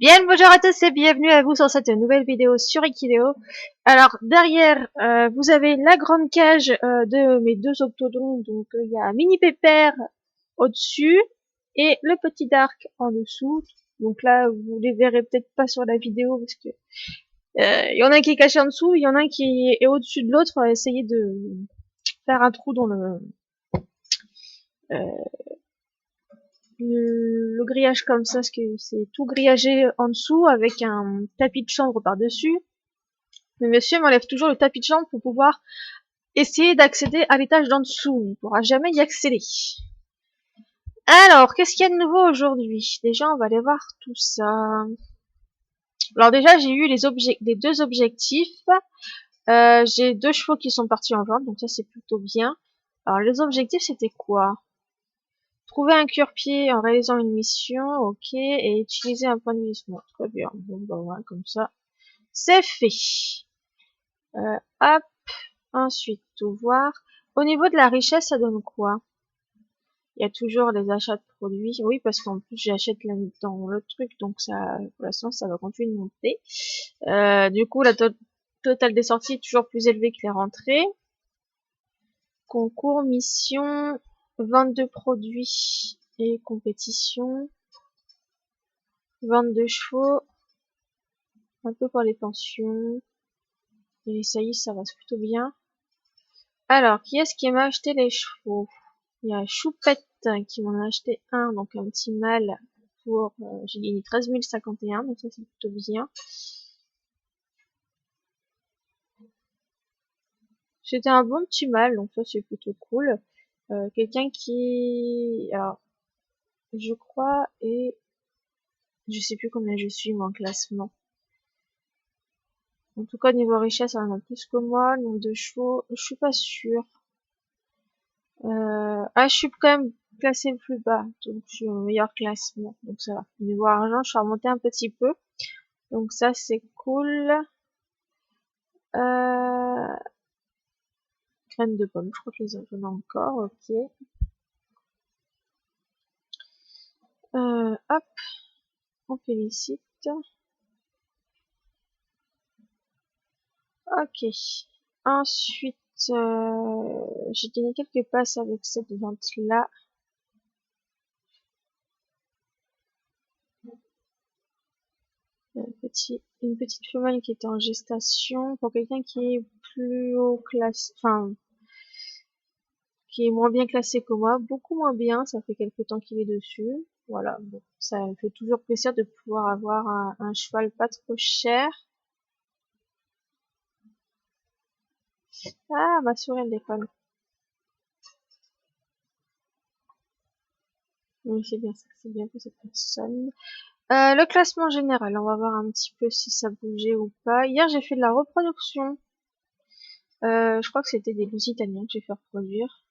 Bien, bonjour à tous et bienvenue à vous sur cette nouvelle vidéo sur Ikideo. Alors derrière, vous avez la grande cage de mes deux octodons, donc il y a Mini Pépère au-dessus et le petit Dark en dessous. Donc là, vous les verrez peut-être pas sur la vidéo parce que il y en a un qui est caché en dessous, il y en a un qui est au-dessus de l'autre. On va essayer de faire un trou dans euh, le grillage comme ça, parce que c'est tout grillagé en dessous avec un tapis de chambre par-dessus. Mais monsieur m'enlève toujours le tapis de chambre pour pouvoir essayer d'accéder à l'étage d'en dessous. Il ne pourra jamais y accéder. Alors, qu'est-ce qu'il y a de nouveau aujourd'hui? Déjà, on va aller voir tout ça. Alors déjà, j'ai eu les deux objectifs. J'ai deux chevaux qui sont partis en vente, donc ça c'est plutôt bien. Alors les objectifs, c'était quoi? Trouver un cuir-pied en réalisant une mission, ok, et utiliser un point de vissement. Très bien. Bon, bah voilà, comme ça, c'est fait. Hop. Ensuite, tout voir. Au niveau de la richesse, ça donne quoi? Il y a toujours les achats de produits. Oui, parce qu'en plus, j'achète dans le truc, donc ça, pour l'instant, ça va continuer de monter. Du coup, la totale des sorties est toujours plus élevée que les rentrées. Concours, mission, vente de produits et compétition. Vente de chevaux, un peu pour les pensions. Et les saillies, ça va plutôt bien. Alors, qui est-ce qui m'a acheté les chevaux? Il y a Choupette qui m'en a acheté un, donc un petit mâle pour, j'ai gagné 13 051, donc ça c'est plutôt bien. C'était un bon petit mâle, donc ça c'est plutôt cool. Quelqu'un qui, alors, je crois, et je sais plus combien je suis moi en classement. En tout cas, niveau richesse, elle en a plus que moi. Nombre de chevaux, je suis pas sûre. Je suis quand même classée plus bas, donc je suis au meilleur classement, donc ça va. Niveau argent, je suis remontée un petit peu, donc ça c'est cool. Graines de pomme, je crois que les autres j'en ai encore, ok. Hop, on félicite. Ok. Ensuite, j'ai gagné quelques passes avec cette vente-là. Une petite femelle qui était en gestation pour quelqu'un qui est plus haut classe, enfin, qui est moins bien classé que moi, beaucoup moins bien, ça fait quelques temps qu'il est dessus. Voilà, bon, ça me fait toujours plaisir de pouvoir avoir un cheval pas trop cher. Ah, ma souris elle déconne. Oui, c'est bien que cette personne. Le classement général, on va voir un petit peu si ça bougeait ou pas. Hier, j'ai fait de la reproduction. Je crois que c'était des Lusitaniens que j'ai fait reproduire.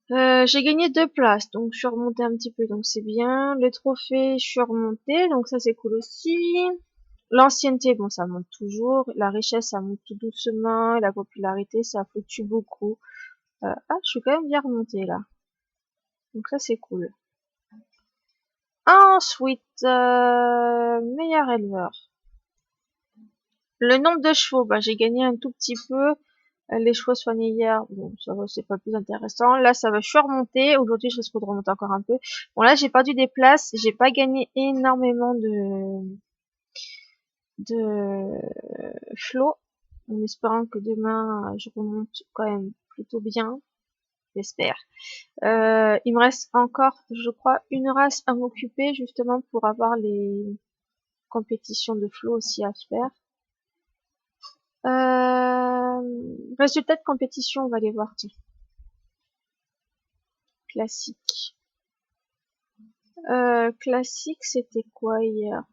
J'ai gagné 2 places, donc je suis remontée un petit peu, donc c'est bien. Les trophées, je suis remontée, donc ça c'est cool aussi. L'ancienneté, bon, ça monte toujours. La richesse, ça monte tout doucement. Et la popularité, ça fluctue beaucoup. Je suis quand même bien remontée là. Donc ça c'est cool. Ensuite, meilleur éleveur. Le nombre de chevaux, bah, j'ai gagné un tout petit peu. Les chevaux soignés hier, bon, ça va, c'est pas plus intéressant. Là, ça va, je suis remontée. Aujourd'hui, je risque de remonter encore un peu. Bon, là, j'ai perdu des places. J'ai pas gagné énormément de flots. En espérant que demain, je remonte quand même plutôt bien. J'espère. Il me reste encore, je crois, une race à m'occuper, justement, pour avoir les compétitions de flots aussi à faire. Résultat de compétition, on va les voir, tiens. Classique. Classique, c'était quoi hier?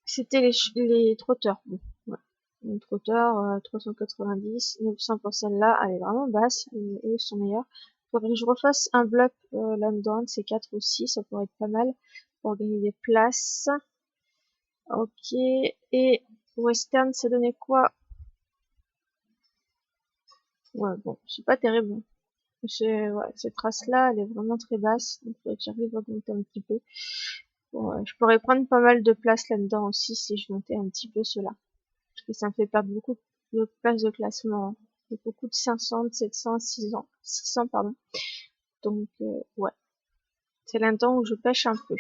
C'était les trotteurs. Bon, ouais. Les trotteurs, 390, 900 pour celle-là, elle est vraiment basse, eux sont meilleurs. Faudrait que je refasse un bloc là-dedans, c'est 4 aussi, ça pourrait être pas mal pour gagner des places. Ok, et Western, ça donnait quoi? Ouais, bon, c'est pas terrible. Ouais, cette race-là, elle est vraiment très basse, donc il faudrait que j'arrive à augmenter un petit peu. Bon, je pourrais prendre pas mal de place là-dedans aussi si je montais un petit peu cela. Parce que ça me fait perdre beaucoup de place de classement, hein. Il y a beaucoup de 500, 700, 600, pardon. Donc, ouais. C'est là-dedans où je pêche un peu.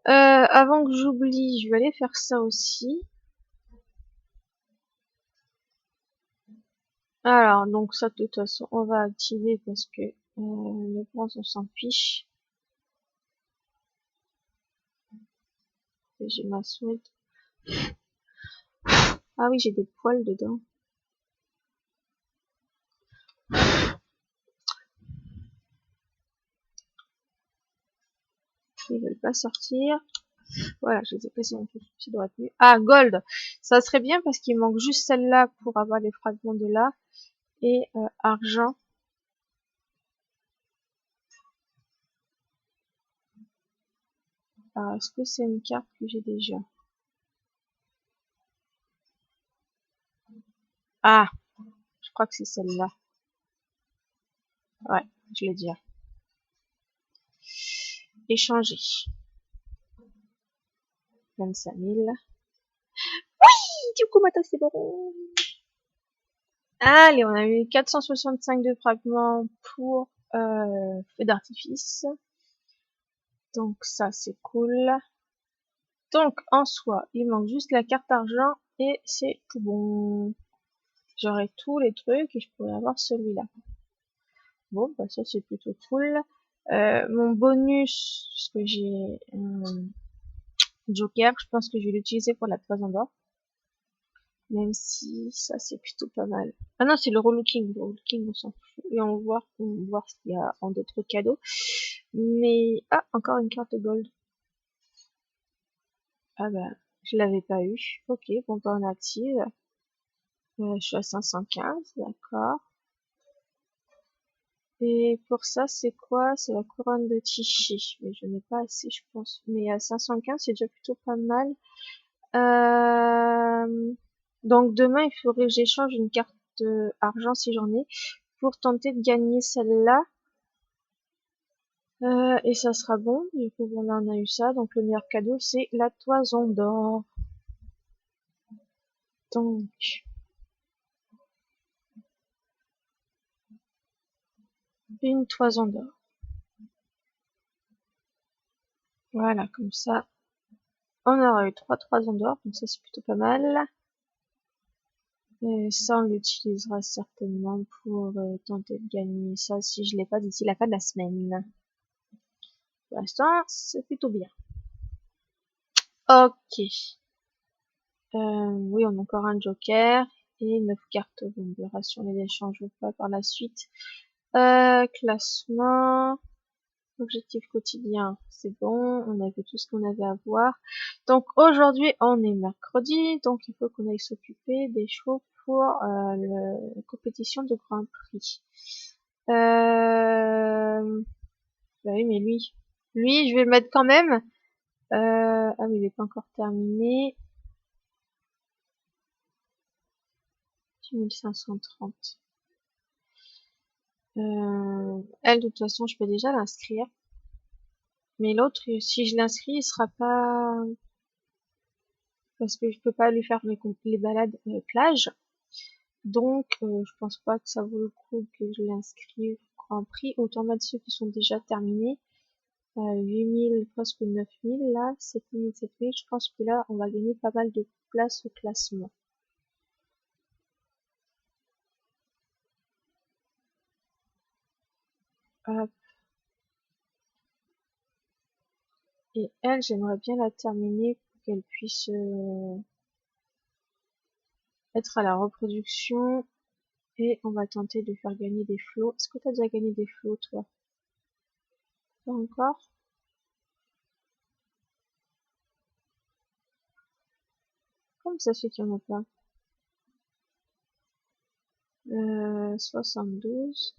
Avant que j'oublie, je vais aller faire ça aussi. Alors, donc ça, de toute façon, on va activer parce que le bronze, on s'en fiche. J'ai ma souris. Ah oui, j'ai des poils dedans. Ils veulent pas sortir. Voilà, je les ai placés en plus. Ça devrait être mieux. Ah, gold. Ça serait bien parce qu'il manque juste celle-là pour avoir les fragments de là. Et argent. Alors, est-ce que c'est une carte que j'ai déjà? Ah, je crois que c'est celle-là. Ouais, je l'ai déjà. Échanger. 25 000. Du coup, maintenant, c'est bon. Allez, on a eu 465 de fragments pour feu d'artifice. Donc ça, c'est cool. Donc, en soi, il manque juste la carte argent et c'est tout bon. J'aurai tous les trucs et je pourrais avoir celui-là. Bon, bah ça, c'est plutôt cool. Mon bonus, parce que j'ai un joker, je pense que je vais l'utiliser pour la toison d'or. Même si ça, c'est plutôt pas mal. Ah non, c'est le relooking. Le relooking, on s'en fout. Et on va voir ce qu'il y a en d'autres cadeaux. Mais, ah, encore une carte gold. Ah bah, je l'avais pas eu. Ok, bon, bah, on active. Je suis à 515, d'accord. Et pour ça, c'est quoi? C'est la couronne de Tichy. Mais je n'ai pas assez, je pense. Mais à 515, c'est déjà plutôt pas mal. Donc demain, il faudrait que j'échange une carte argent si j'en ai pour tenter de gagner celle-là. Et ça sera bon. Du coup, voilà, on a eu ça. Donc le meilleur cadeau, c'est la toison d'or. Donc, une toison d'or. Voilà, comme ça. On aura eu 3 toisons d'or. Donc ça, c'est plutôt pas mal. Et ça, on l'utilisera certainement pour tenter de gagner ça si je l'ai pas d'ici la fin de la semaine. Pour l'instant, c'est plutôt bien. Ok. Oui, on a encore un joker et 9 cartes. On verra si on les échange ou pas par la suite. Classement. Objectif quotidien, c'est bon. On a vu tout ce qu'on avait à voir. Donc aujourd'hui, on est mercredi. Donc il faut qu'on aille s'occuper des chevaux pour la compétition de Grand Prix. Bah oui, mais lui, je vais le mettre quand même. Ah oui, il n'est pas encore terminé. 1530. Elle, de toute façon, je peux déjà l'inscrire. Mais l'autre, si je l'inscris, il sera pas... Parce que je peux pas lui faire les balades plage. Donc, je pense pas que ça vaut le coup que je l'inscrive Grand Prix. Autant mettre ceux qui sont déjà terminés. 8000, presque 9000 là, 7000, 7000. Je pense que là, on va gagner pas mal de place au classement. Hop. Et elle, j'aimerais bien la terminer pour qu'elle puisse être à la reproduction. Et on va tenter de faire gagner des flots. Est-ce que tu as déjà gagné des flots, toi? Pas encore? Comment ça se fait qu'il n'y en a pas? 72,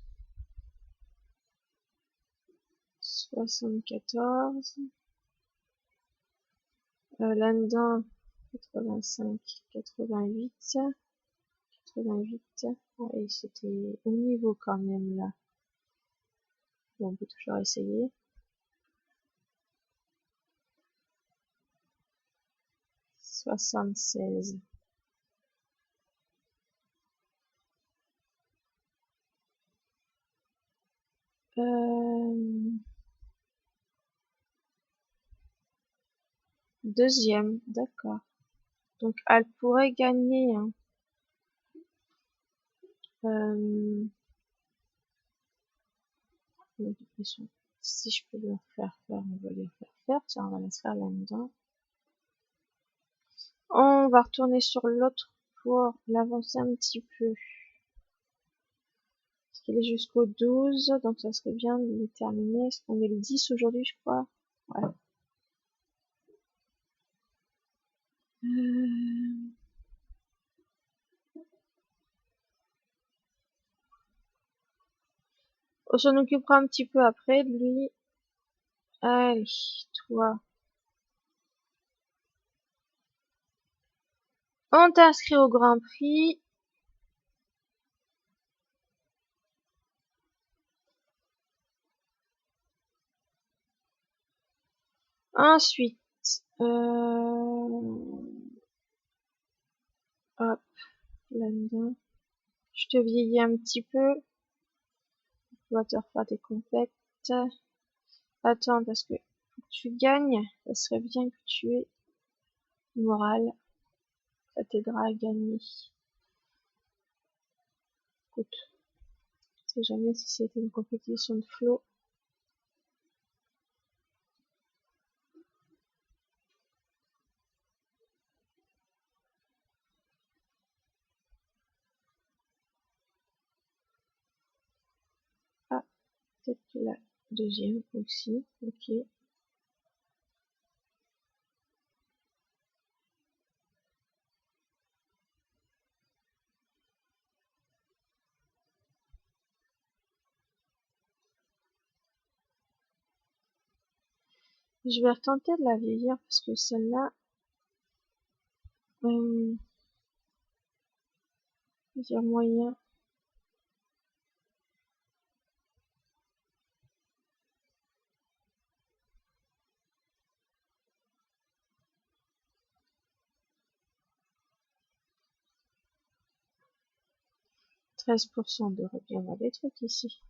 74, là-dedans, 85, 88, 88, ouais, c'était au niveau quand même là. Bon, on peut toujours essayer. 76. Deuxième, d'accord. Donc elle pourrait gagner. Hein. Si je peux leur faire faire, on va les faire faire. Tiens, on va la faire là-dedans. On va retourner sur l'autre pour l'avancer un petit peu. Parce qu'il est jusqu'au 12, donc ça serait bien de le terminer. Est-ce qu'on est le 10 aujourd'hui, je crois? Ouais. On s'en occupera un petit peu après, lui. Allez, toi. On t'inscrit au Grand Prix. Ensuite, hop, là-dedans. Je te vieillis un petit peu. On va te refaire des compètes. Attends, parce que pour que tu gagnes, ça serait bien que tu aies morale. Ça t'aidera à gagner. Écoute, je sais jamais si c'était une compétition de flow. Ah, peut-être la deuxième aussi. Ok. Je vais retenter de la vieillir parce que celle-là, dire moyen. « 13% de rebond. On a des trucs ici.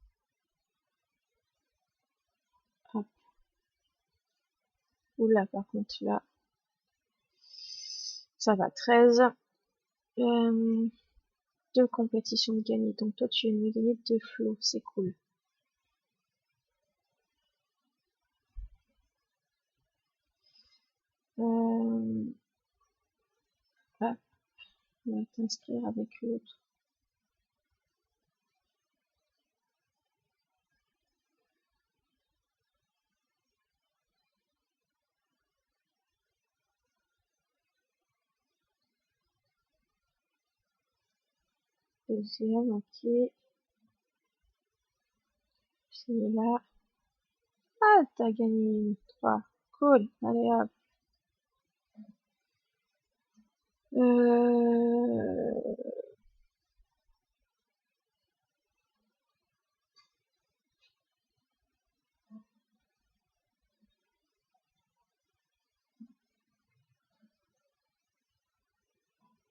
Hop. Oula, par contre, là, ça va. 13. Deux compétitions de gagner. Donc, toi, tu viens de me gagner 2 flots. C'est cool. Hop. On va t'inscrire avec l'autre. Deuxième, ok. Celui-là. Ah, t'as gagné 3. Cool. Allez, hop.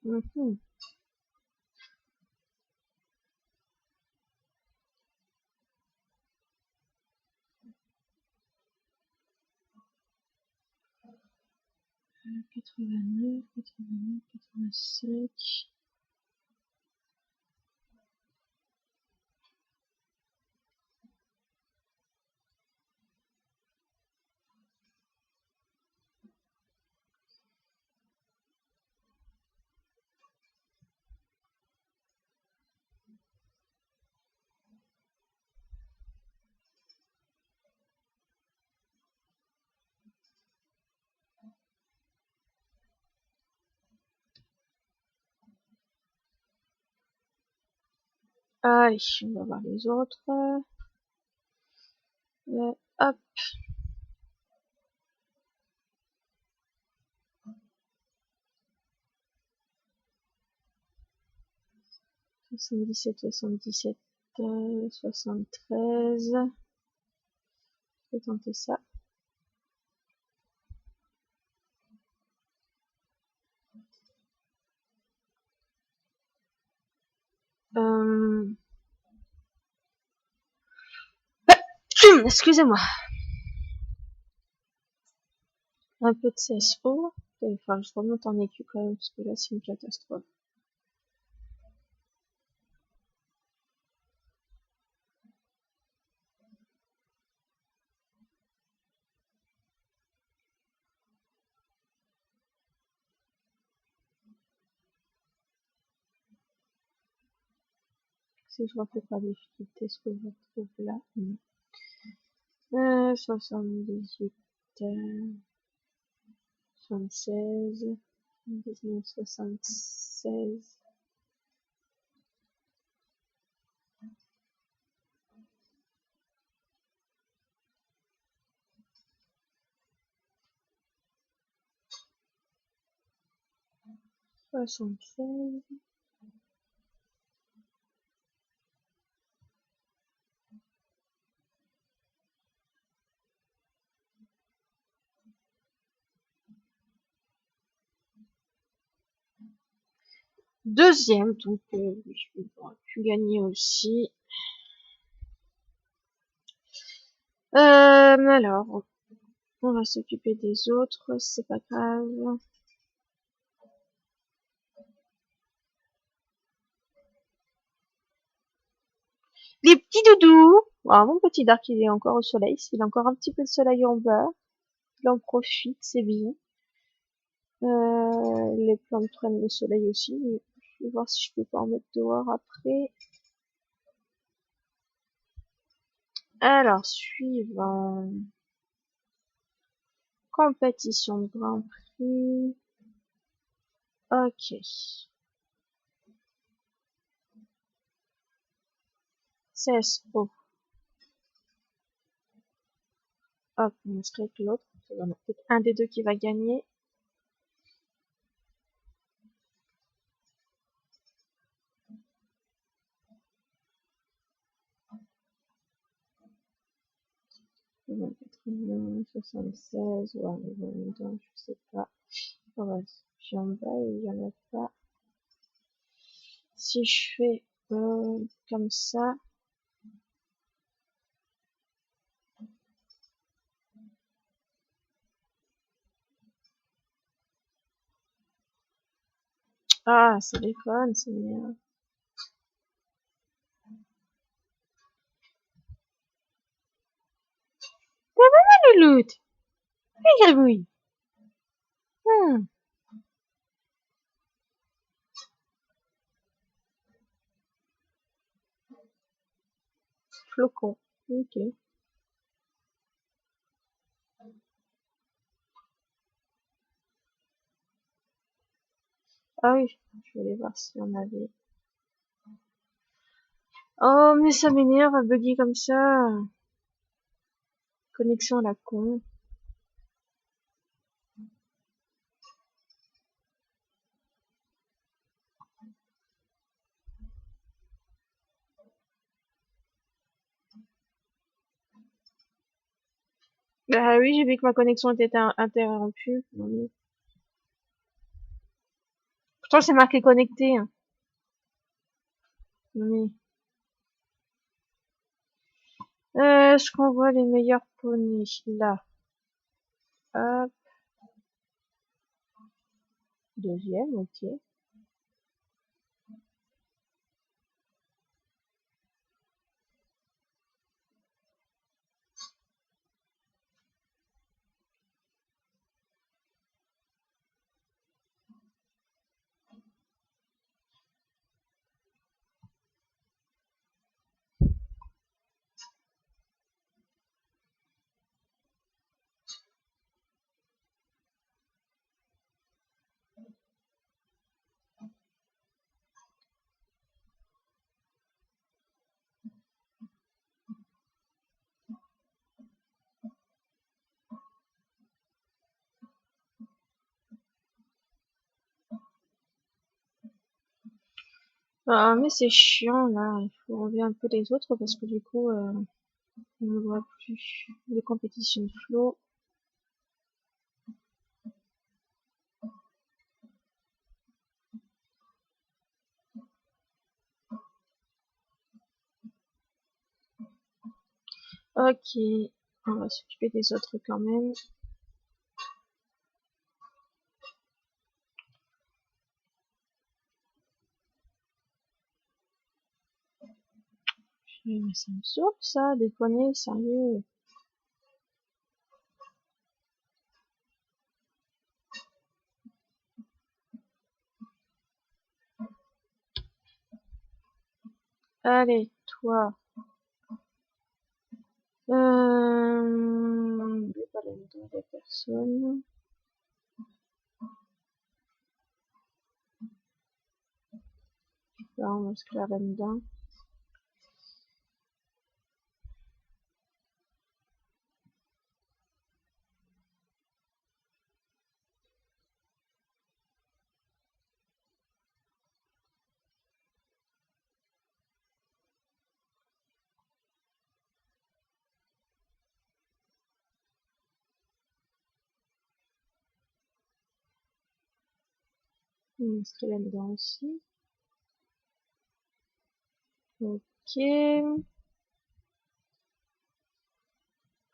Mhm. Euh, 89, 89, 85. Allez, on va voir les autres. Hop. 77, 77, 73. Je vais tenter ça. Excusez-moi. Un peu de CSO. Enfin, je remonte en écu quand même, parce que là, c'est une catastrophe. Si je refais pas difficulté, ce que je retrouve là. 78, 76, 19, 76. Deuxième, donc je vais pu gagner aussi. Alors, on va s'occuper des autres, c'est pas grave. Les petits doudous. Ah, mon petit Dark, il est encore au soleil. Il a encore un petit peu de soleil en bas. Il en profite, c'est bien. Les plantes prennent le soleil aussi. Je vais voir si je peux pas en mettre dehors après. Alors, suivant. Compétition de Grand Prix. Ok. CSO. Hop, on serait que l'autre. C'est peut-être un des deux qui va gagner. Bon, 80, 76, ouais, je sais pas. Ouais, puis en bas, il y en a pas. Si je fais comme ça, ah, ça déconne, c'est merde. Le loot, oui, gribouille. Flocon, ok. Ah oui, je voulais voir si on avait. Oh, mais ça m'énerve à bugger comme ça. Connexion à la con. Bah oui, j'ai vu que ma connexion était interrompue. Non, mais... Pourtant, c'est marqué connecté. Hein. Non, mais... Est-ce qu'on voit les meilleurs poneys là? Hop, deuxième, ok. Ah, mais c'est chiant là, il faut enlever un peu les autres parce que du coup, on ne voit plus de compétition de flow. Ok, on va s'occuper des autres quand même. Mais ça me saoule ça, déconner, sérieux. Allez, toi. Je vais pas aller dans des personnes. Là, on va se clair là-dedans. On va se clair là-dedans aussi. Ok.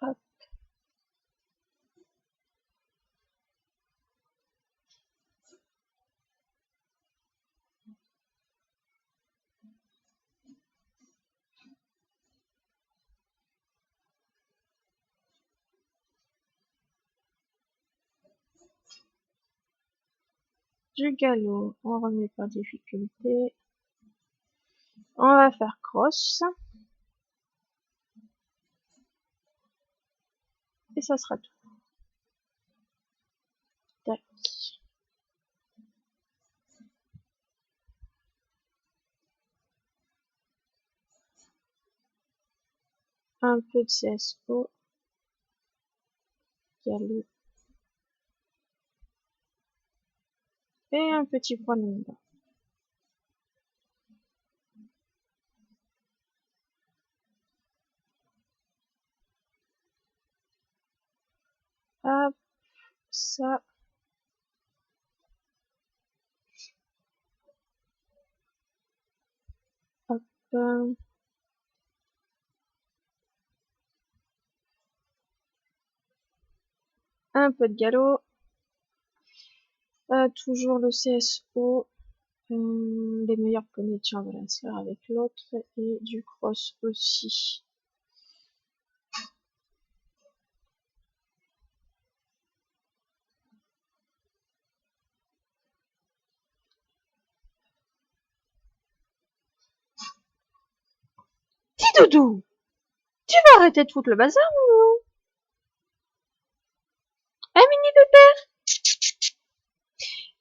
Hop. Du galop. On remet par difficulté. On va faire cross. Et ça sera tout. Tac. Un peu de CSO. Galop. Et un petit point de mine. Hop. Ça. Hop. Un peu de galop. Toujours le CSO. Les meilleurs poneys, tiens, on va l'inscrire avec l'autre. Et du cross aussi. Petit doudou, tu vas arrêter de foutre le bazar ou... Un mini pépère.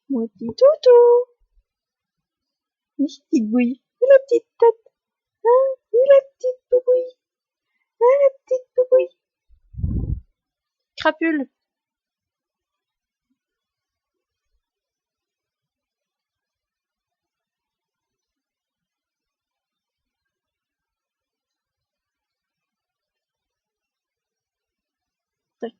Mon petit doudou. Une petite bouille. La petite tête. Hein, la petite boubouille. Hein, la petite boubouille. Crapule. Tac.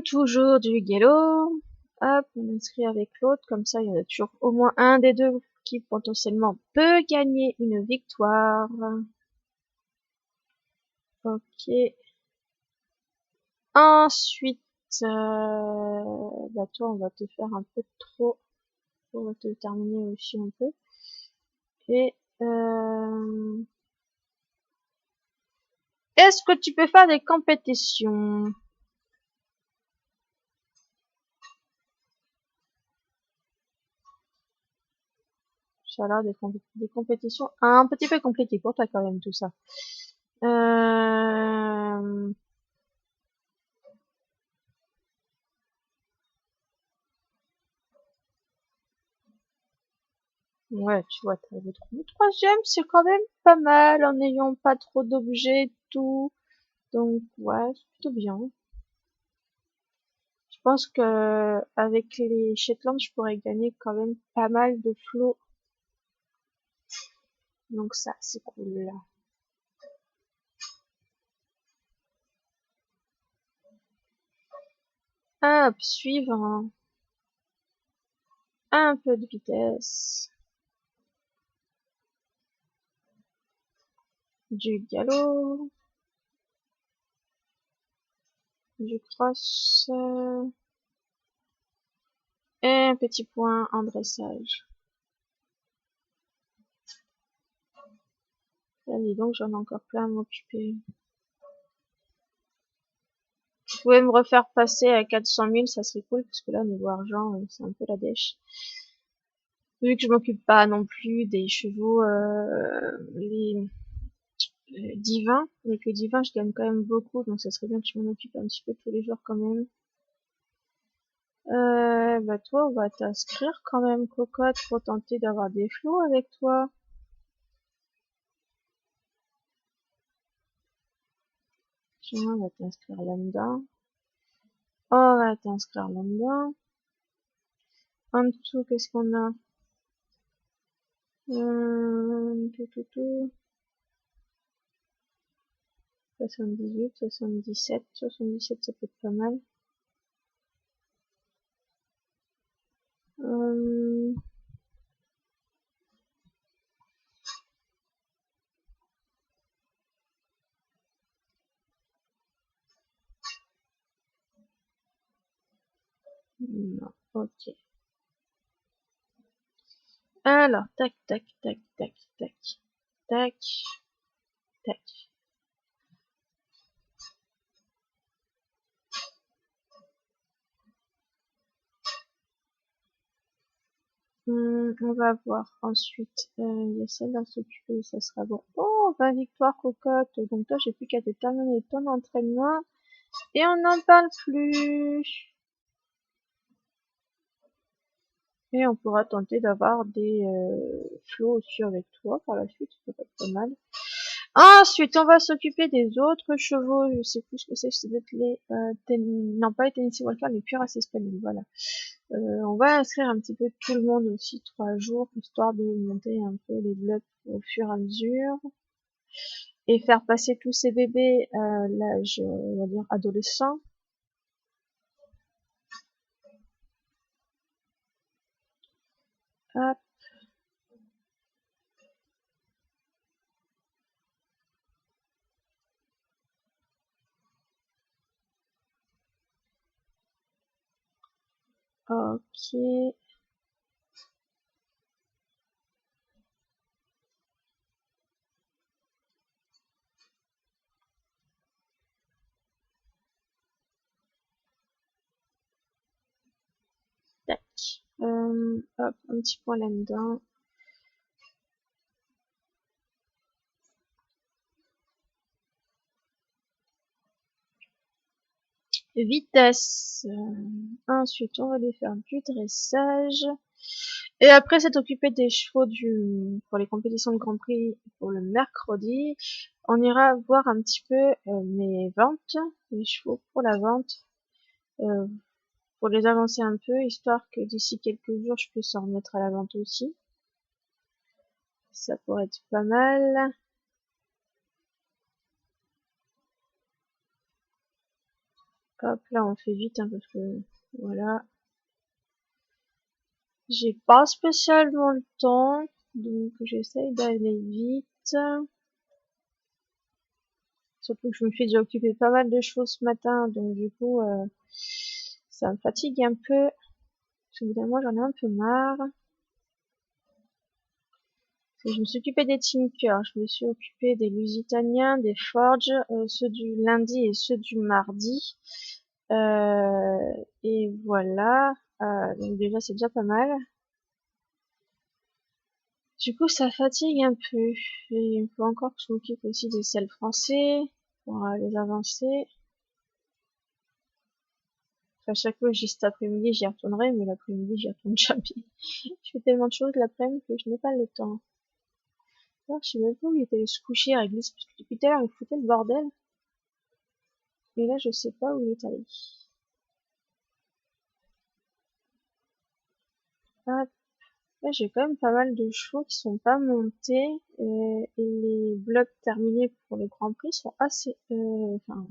Toujours du galop. Hop, on inscrit avec l'autre. Comme ça, il y en a toujours au moins un des deux qui potentiellement peut gagner une victoire. Ok. Ensuite, bah toi, on va te faire un peu trop. On va te terminer aussi un peu. Et est-ce que tu peux faire des compétitions? Ça a l'air des compétitions un petit peu compliquées pour toi quand même tout ça. Ouais, tu vois, t'as le troisième, c'est quand même pas mal en n'ayant pas trop d'objets et tout. Donc ouais, c'est plutôt bien. Je pense que avec les Shetland, je pourrais gagner quand même pas mal de flots. Donc ça, c'est cool. Hop, suivant. Un peu de vitesse. du galop, du cross, et un petit point en dressage. Là, dis donc, j'en ai encore plein à m'occuper. Vous pouvez me refaire passer à 400 000, ça serait cool, parce que là, niveau argent, c'est un peu la dèche. Vu que je m'occupe pas non plus des chevaux, les divins, avec les divins, je gagne quand même beaucoup, donc ça serait bien que je m'en occupe un petit peu tous les jours quand même. Bah toi, on va t'inscrire quand même, cocotte, pour tenter d'avoir des flots avec toi. Tiens, on va t'inscrire là-dedans. On va t'inscrire là-dedans. En dessous, qu'est-ce qu'on a? Tout. 78, 77, 77, ça peut être pas mal. Non, ok. Alors, tac, tac, tac, tac, tac, tac, tac. On va voir ensuite. Il y a celle à s'occuper, ça sera bon. Oh, 20 victoires, cocotte. Donc toi, j'ai plus qu'à déterminer ton entraînement. Et on n'en parle plus. Et on pourra tenter d'avoir des flots aussi avec toi par la suite. Ça peut être pas mal. Ensuite, on va s'occuper des autres chevaux. Je sais plus ce que c'est d'être les non pas les Tennessee Walker, les cuirasses espagnols. Voilà. On va inscrire un petit peu tout le monde aussi 3 jours, histoire de monter un peu les blocs au fur et à mesure. Et faire passer tous ces bébés à l'âge, on va dire, adolescent. Hop. Ok. Tac. Hop, un petit point là-dedans. Vitesse. Ensuite, on va aller faire du dressage. Et après s'être occupé des chevaux pour les compétitions de Grand Prix pour le mercredi, on ira voir un petit peu mes ventes, les chevaux pour la vente, euh, pour les avancer un peu, histoire que d'ici quelques jours, je puisse en remettre à la vente aussi. Ça pourrait être pas mal. Hop, là, on fait vite, hein, parce que, voilà. J'ai pas spécialement le temps, donc j'essaye d'aller vite. Surtout que je me suis déjà occupé pas mal de choses ce matin, donc du coup, ça me fatigue un peu. Parce bout d'un moment, j'en ai un peu marre. Je me suis occupé des Tinkers, je me suis occupé des Lusitaniens, des Forges, ceux du lundi et ceux du mardi. Et voilà. Donc déjà, c'est déjà pas mal. Du coup, ça fatigue un peu. Et il faut encore que je m'occupe aussi des selles français pour les avancer. Enfin, chaque fois que j'ai cet après-midi, j'y retournerai, mais l'après-midi, j'y retourne jamais. Je fais tellement de choses l'après-midi que je n'ai pas le temps. Alors, je sais même pas où il est allé se coucher à l'église, parce que depuis tout à l'heure, il foutait le bordel. Mais là, je sais pas où il est allé. Ah, là, j'ai quand même pas mal de chevaux qui sont pas montés, et les blocs terminés pour le Grand Prix sont assez, enfin,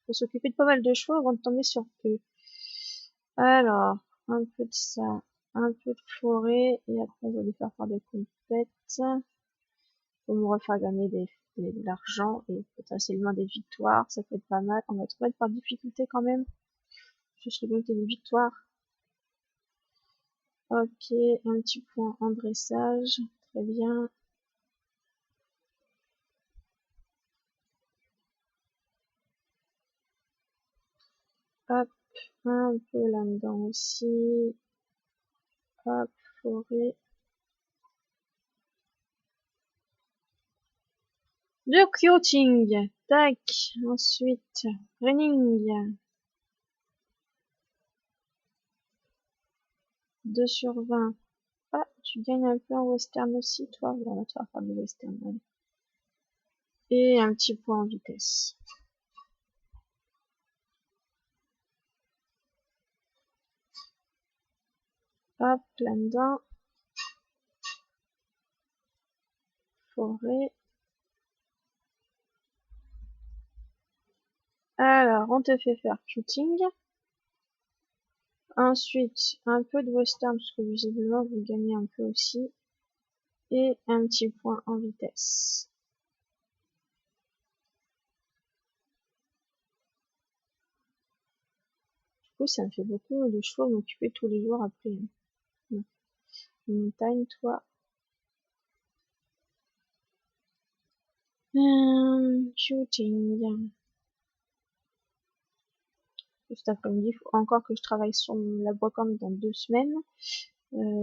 faut s'occuper de pas mal de chevaux avant de tomber sur eux. Alors, un peu de ça, un peu de forêt, et après, on va lui faire des compètes. Pour me refaire gagner des de l'argent et potentiellement des victoires, ça peut être pas mal. On va te mettre par difficulté quand même. Je serais bien que des victoires. Ok, un petit point en dressage, très bien. Hop, un peu là-dedans aussi. Hop, forêt. De quoting, tac, ensuite, running, 2 sur 20. Ah, tu gagnes un peu en western aussi, toi. Bon, on va te faire du western, allez. Et un petit point en vitesse. Hop, là-dedans. Forêt. Alors, on te fait faire shooting. Ensuite, un peu de western, parce que visiblement, vous gagnez un peu aussi. Et un petit point en vitesse. Du coup, ça me fait beaucoup de chevaux à m'occuper tous les jours après. Montagne, toi. Shooting. Cet après-midi, il faut encore que je travaille sur la brocante dans 2 semaines.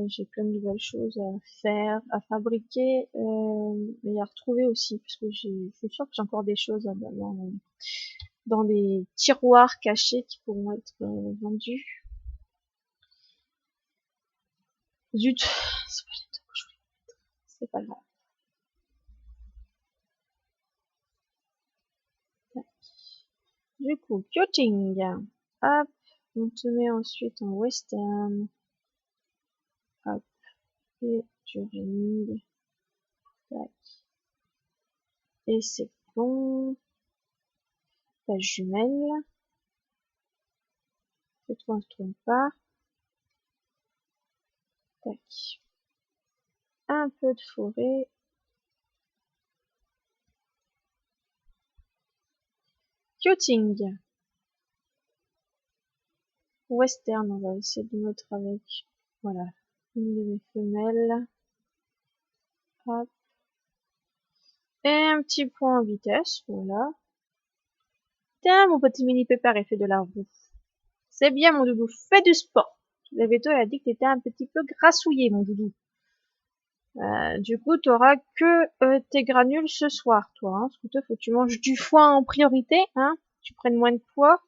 J'ai plein de nouvelles choses à faire, à fabriquer, et à retrouver aussi, parce que je suis sûre que j'ai encore des choses dans des tiroirs cachés qui pourront être vendus. Zut, c'est pas les trucs que je voulais mettre. C'est pas grave. Du coup, cutting. Hop, on te met ensuite en western. Hop, et du ring. Tac. Et c'est bon. Ta jumelle. Cette fois, on se trompe pas. Tac. Un peu de forêt. Cutting. Western, on va essayer de mettre avec, voilà, une de mes femelles. Hop. Et un petit point en vitesse, voilà. Tiens, mon petit mini pépère, il fait de la roue. C'est bien, mon doudou, fais du sport. La veto, elle a dit que t'étais un petit peu grassouillé, mon doudou. Du coup, t'auras que tes granules ce soir, toi. Hein, parce que toi, faut que tu manges du foin en priorité, hein. Tu prennes moins de poids.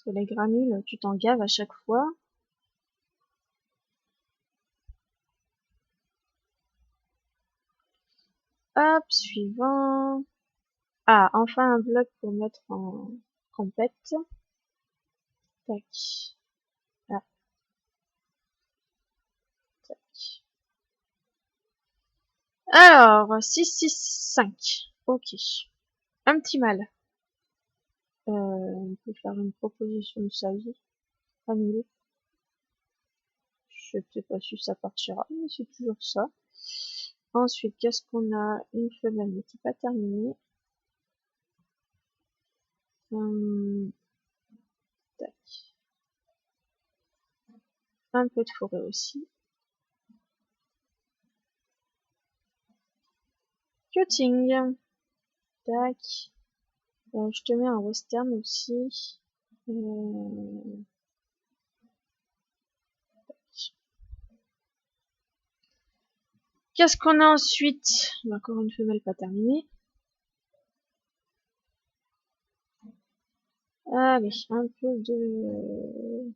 Parce que les granules, tu t'en gaves à chaque fois. Hop, suivant. Ah, enfin un bloc pour mettre en compète. Tac. Ah, tac. Alors, 6, 6, 5. Ok. Un petit mal. On peut faire une proposition de sa vie. Annuler. Je sais pas si ça partira, mais c'est toujours ça. Ensuite, qu'est-ce qu'on a? Une femelle, mais qui n'est pas terminée. Tac. Un peu de forêt aussi. Cutting. Tac. Je te mets un western aussi. Qu'est-ce qu'on a ensuite? Encore une femelle pas terminée. Allez, un peu de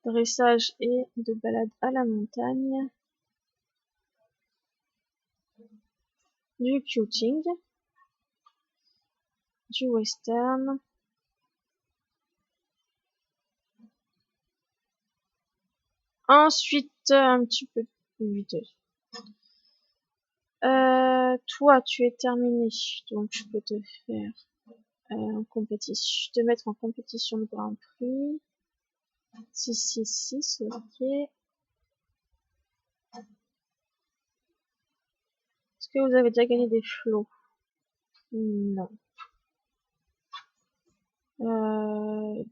dressage et de balade à la montagne. Du cutting. Du western. Ensuite, un petit peu de vitesse. Toi, tu es terminé, donc je peux te faire en compétition. Te mettre en compétition de Grand Prix. 6, 6, 6, ok. Est-ce que vous avez déjà gagné des flots? Non.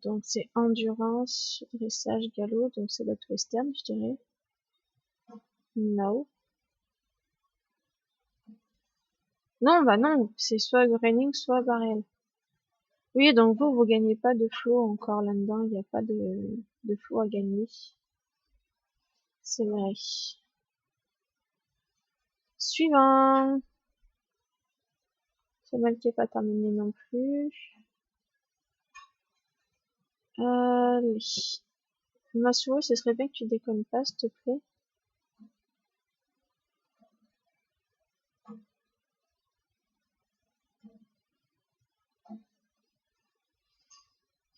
Donc c'est endurance, dressage, galop, donc c'est la western, je dirais. No. Non, bah non, c'est soit graining, soit barrel. Oui, donc vous gagnez pas de flow encore là-dedans, il n'y a pas de flow à gagner. C'est vrai. Suivant. C'est mal qui est pas terminé non plus. Allez. Masuro, ce serait bien que tu déconnes pas, s'il te plaît.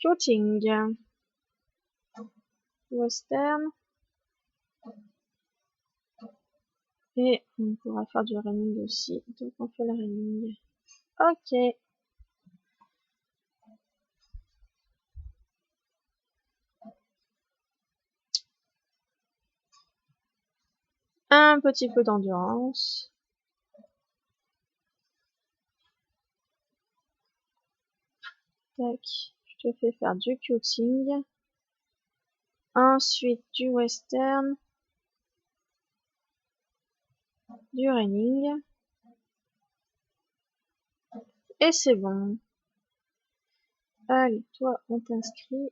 Coaching. Western. Et on pourra faire du running aussi. Donc on fait le running. Ok. Un petit peu d'endurance. Tac. Je te fais faire du coaching. Ensuite du western. Du running. Et c'est bon. Allez, toi, on t'inscrit.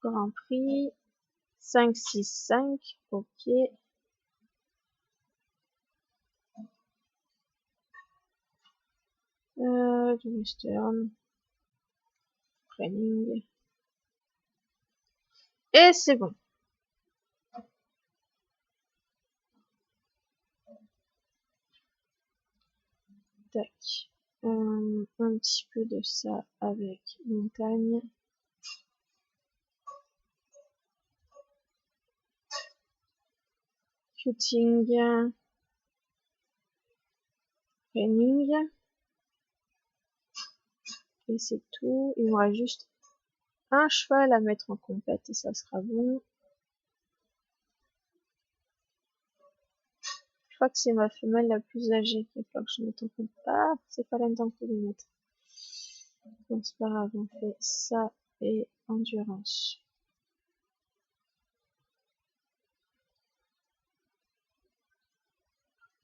Grand Prix. 5, 6, 5. Ok. Du western. Running. Et c'est bon. Tac. Un petit peu de ça avec montagne. Shooting. Running. Et c'est tout. Il y aura juste un cheval à mettre en compète et ça sera bon. Je crois que c'est ma femelle la plus âgée qui va que je mette en compte. Ah, c'est pas là-dedans que je vais mettre. Donc c'est pas grave, on fait ça et endurance.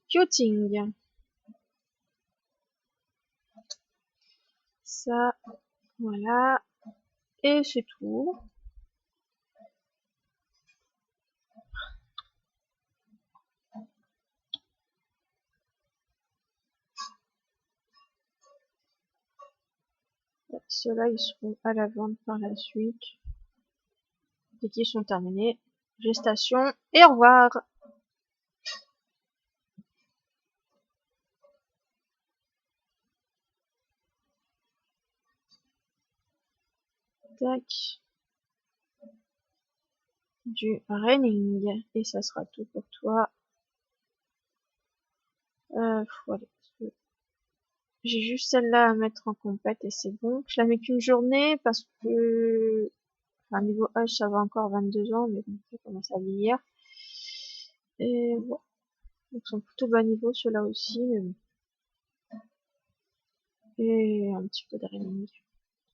Cutting. Ça, voilà. Et c'est tout. Ceux-là, ils seront à la vente par la suite. Dès qu'ils sont terminés. Gestation et au revoir. Tac. Du running. Et ça sera tout pour toi. Voilà. J'ai juste celle-là à mettre en compète et c'est bon. Je la mets qu'une journée parce que, enfin, niveau H, ça va encore 22 ans, mais bon, ça commence à vieillir. Et bon. Donc, ils sont plutôt bas niveau, ceux-là aussi, mais bon. Et un petit peu de running.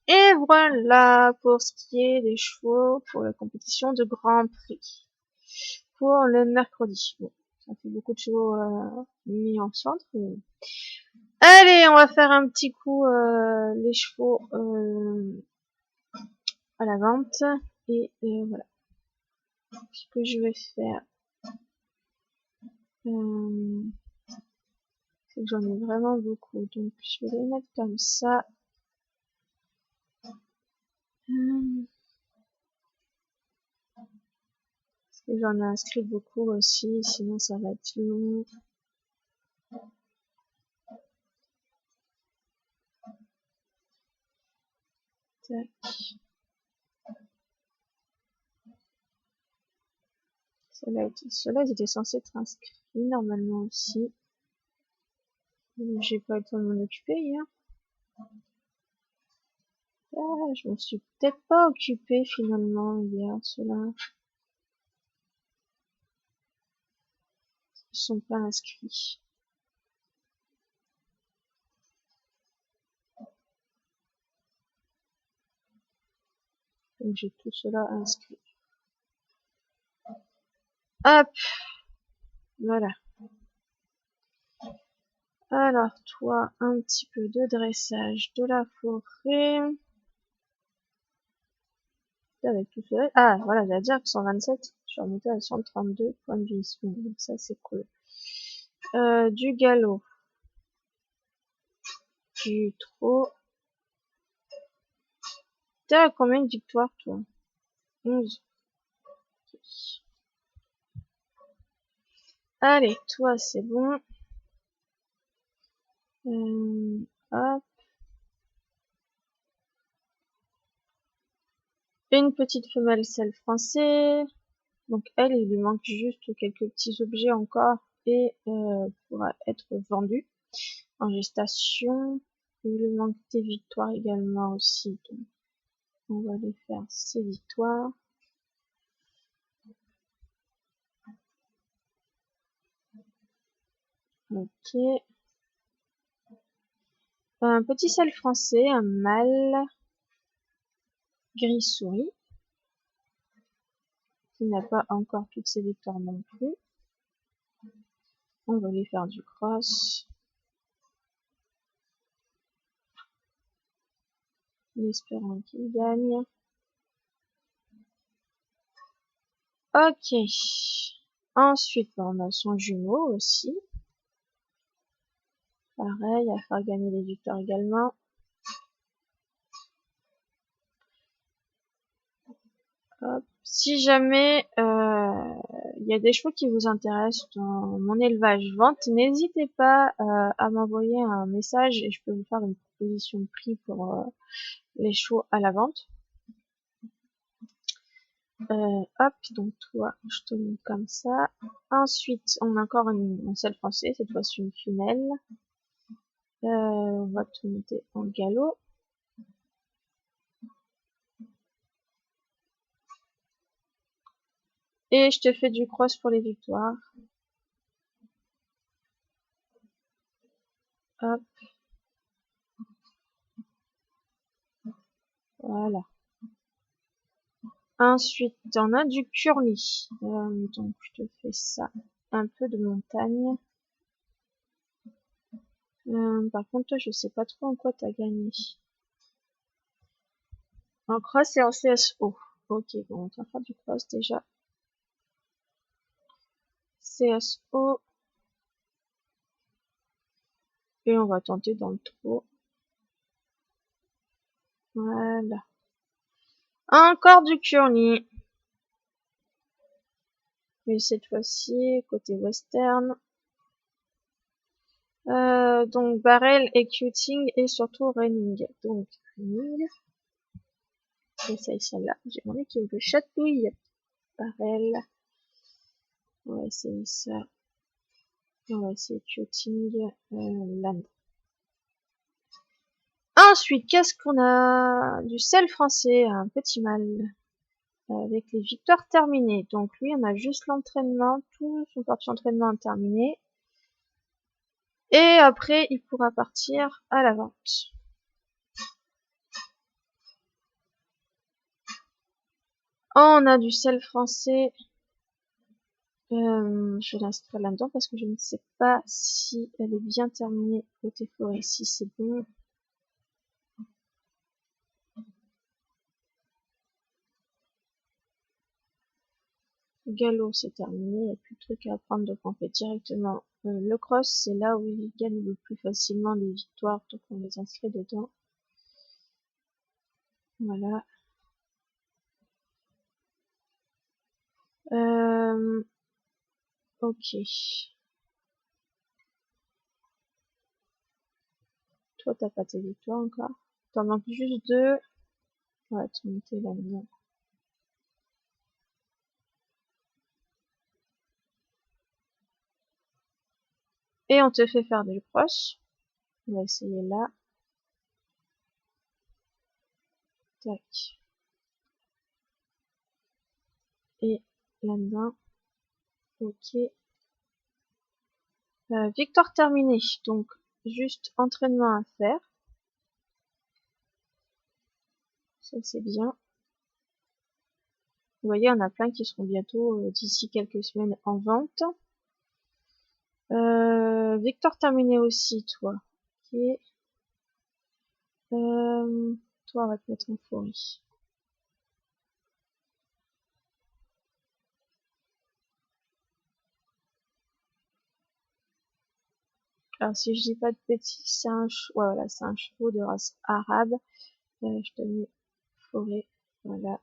Et voilà pour ce qui est des chevaux pour la compétition de Grand Prix. Pour le mercredi. Bon, ça fait beaucoup de chevaux mis en centre. Mais... Allez, on va faire un petit coup les chevaux à la vente. Et voilà. Ce que je vais faire, c'est que j'en ai vraiment beaucoup. Donc je vais les mettre comme ça. Parce que j'en ai inscrit beaucoup aussi, sinon ça va être long. Tac. Ceux-là, ils étaient censés être inscrits normalement aussi. J'ai pas eu le temps de m'en occuper hier. Ah, je m'en suis peut-être pas occupée finalement hier, ceux-là. Ils sont pas inscrits. Donc j'ai tout cela inscrit. Hop, voilà. Alors toi, un petit peu de dressage de la forêt. Avec tout cela. Ah, voilà, j'allais dire que 127. Je suis remontée à 132 points de vie. Donc ça, c'est cool. Du galop. Du trot. T'as combien de victoires, toi? 11. Allez, toi, c'est bon. Hop. Une petite femelle selle français. Donc elle, il lui manque juste quelques petits objets encore et pourra être vendue en gestation. Il lui manque des victoires également aussi. Donc on va aller faire ces victoires. Ok. Un petit selle français, un mâle gris souris qui n'a pas encore toutes ses victoires non plus. On va lui faire du cross. En espérant qu'il gagne. Ok. Ensuite, on a son jumeau aussi. Pareil, à faire gagner les victoires également. Hop. Si jamais il y a des chevaux qui vous intéressent dans mon élevage vente, n'hésitez pas à m'envoyer un message et je peux vous faire une proposition de prix pour les chevaux à la vente. Hop, donc toi, je te mets comme ça. Ensuite, on a encore un selle français, cette fois-ci une femelle. On va te monter en galop. Et je te fais du cross pour les victoires. Hop. Voilà. Ensuite, on a du curly. Donc, je te fais ça. Un peu de montagne. Par contre, toi, je sais pas trop en quoi t'as gagné. En cross et en CSO. Ok, bon, on va faire du cross déjà. CSO. Et on va tenter dans le trot. Voilà. Encore du curly. Mais cette fois-ci, côté western. Donc barrel, executing et surtout running. Donc running. J'essaye celle-là. J'ai demandé qu'il me chatouille. Barrel. On va essayer ça. On va essayer executing. Land. Ensuite, qu'est-ce qu'on a? Du sel français, un petit mâle. Avec les victoires terminées. Donc lui, on a juste l'entraînement. Tout son parti d'entraînement terminé. Et après, il pourra partir à la vente. On a du sel français. Je vais l'inscrire là-dedans parce que je ne sais pas si elle est bien terminée côté forêt. Si c'est bon. Galop, c'est terminé. Il n'y a plus de trucs à apprendre. Donc on fait directement le cross. C'est là où il gagne le plus facilement les victoires. Donc on les inscrit dedans. Voilà. Ok. Toi, t'as pas tes victoires encore. T'en manques juste 2. On va te monter là-dedans. Et on te fait faire des cross. On va essayer là. Tac. Et là-dedans. Ok. Victoire terminée, donc juste entraînement à faire. Ça c'est bien. Vous voyez, on a plein qui seront bientôt, d'ici quelques semaines, en vente. Victoire terminée aussi, toi. Ok. Toi, on va te mettre en forêt. Alors, si je dis pas de bêtises, c'est un, ouais, voilà, c'est un chevaux de race arabe. Je te mets forêt, voilà.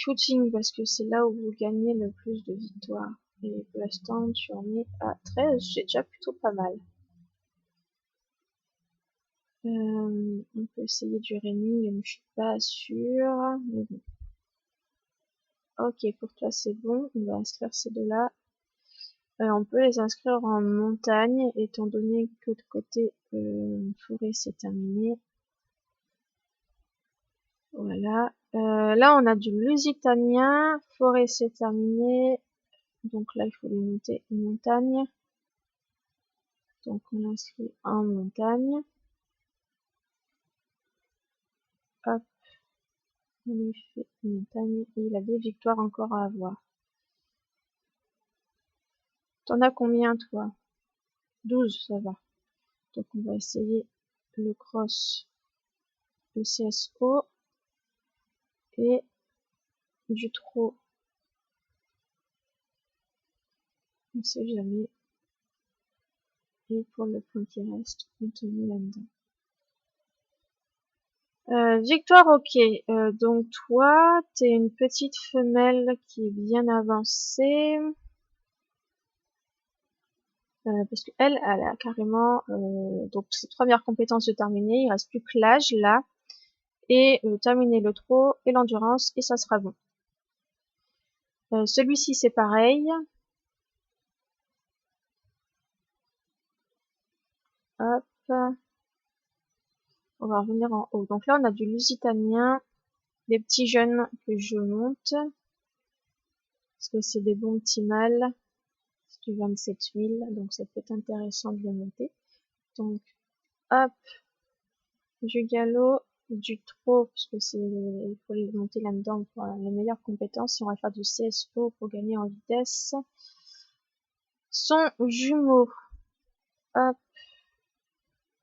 Coaching, parce que c'est là où vous gagnez le plus de victoires. Et pour l'instant, tu en es à 13, c'est déjà plutôt pas mal. On peut essayer du Rémi, mais je suis pas sûre. Mais bon. Ok, pour toi c'est bon, on va inscrire ces deux-là. On peut les inscrire en montagne, étant donné que de côté forêt c'est terminé. Voilà. Là on a du lusitanien, forêt c'est terminé. Donc là il faut les monter une montagne. Donc on l'inscrit en montagne. Hop, on lui fait une montagne et il a des victoires encore à avoir. T'en as combien toi? 12, ça va. Donc on va essayer le cross, le CSO et du trot. On sait jamais. Et pour le point qui reste, on te met là-dedans. Victoire, ok. Donc toi, t'es une petite femelle qui est bien avancée. Parce que elle a carrément donc ses premières compétences de terminer. Il reste plus que l'âge là. Et terminer le trot et l'endurance et ça sera bon. Celui-ci c'est pareil. Hop. On va revenir en haut. Donc là on a du lusitanien. Des petits jeunes que je monte. Parce que c'est des bons petits mâles. C'est du 27 000. Donc ça peut être intéressant de les monter. Donc hop. Du galop. Du trot. Parce que c'est, il faut les monter là-dedans pour les meilleures compétences. Et on va faire du CSO pour gagner en vitesse. Son jumeau. Hop.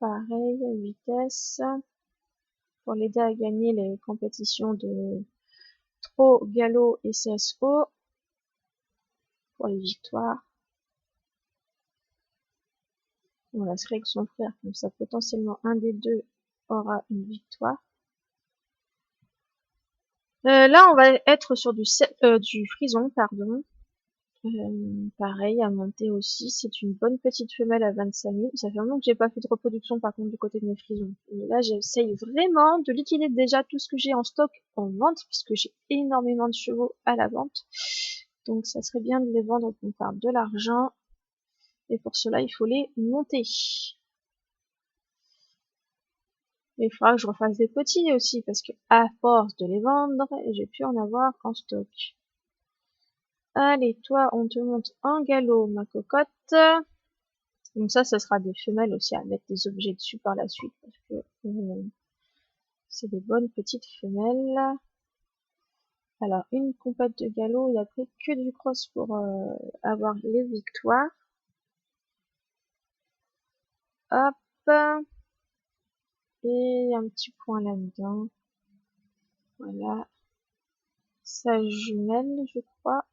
Pareil, vitesse. Pour l'aider à gagner les compétitions de trot, galop et CSO. Pour les victoires. On va se avec son frère, comme ça potentiellement un des deux aura une victoire. Là, on va être sur du frison, pardon. Pareil, à monter aussi. C'est une bonne petite femelle à 25 000. Ça fait longtemps que j'ai pas fait de reproduction, par contre, du côté de mes frisons. Et là, j'essaye vraiment de liquider déjà tout ce que j'ai en stock en vente, puisque j'ai énormément de chevaux à la vente. Donc, ça serait bien de les vendre pour faire de l'argent. Et pour cela, il faut les monter. Et il faudra que je refasse des petits aussi, parce que à force de les vendre, j'ai pu en avoir en stock. Allez, toi, on te monte en galop, ma cocotte. Donc ça sera des femelles aussi à mettre des objets dessus par la suite, parce que c'est des bonnes petites femelles. Alors, une compète de galop, il a pris que du cross pour avoir les victoires. Hop. Et un petit point là-dedans. Voilà. Sa jumelle, je crois.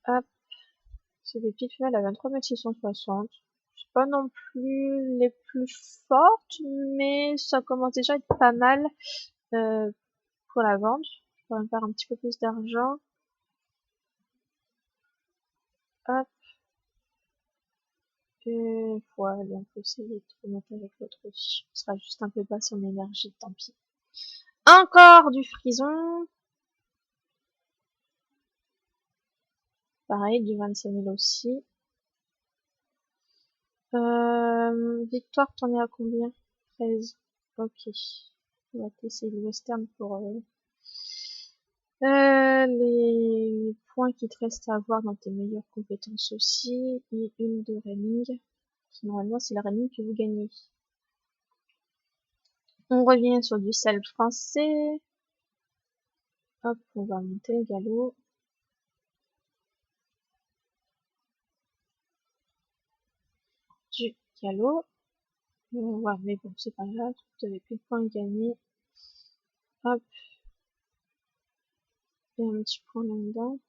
Hop. C'est des petites femelles à 23 660. C'est pas non plus les plus fortes, mais ça commence déjà à être pas mal pour la vente. Je pourrais me faire un petit peu plus d'argent. Hop. Et voilà, on peut essayer de remonter avec l'autre aussi. Ce sera juste un peu bas son énergie, tant pis. Encore du frison. Pareil, du 25 000 aussi. Victoire, t'en es à combien? 13. Ok. On va essayer le western pour Les points qui te restent à avoir dans tes meilleures compétences aussi, et une de running. Normalement, c'est la running que vous gagnez. On revient sur du sel français. Hop, on va monter le galop. Du galop. On va voir, mais bon, c'est pas grave, vous avez plus de points gagnés. Hop. Et un petit point là-dedans.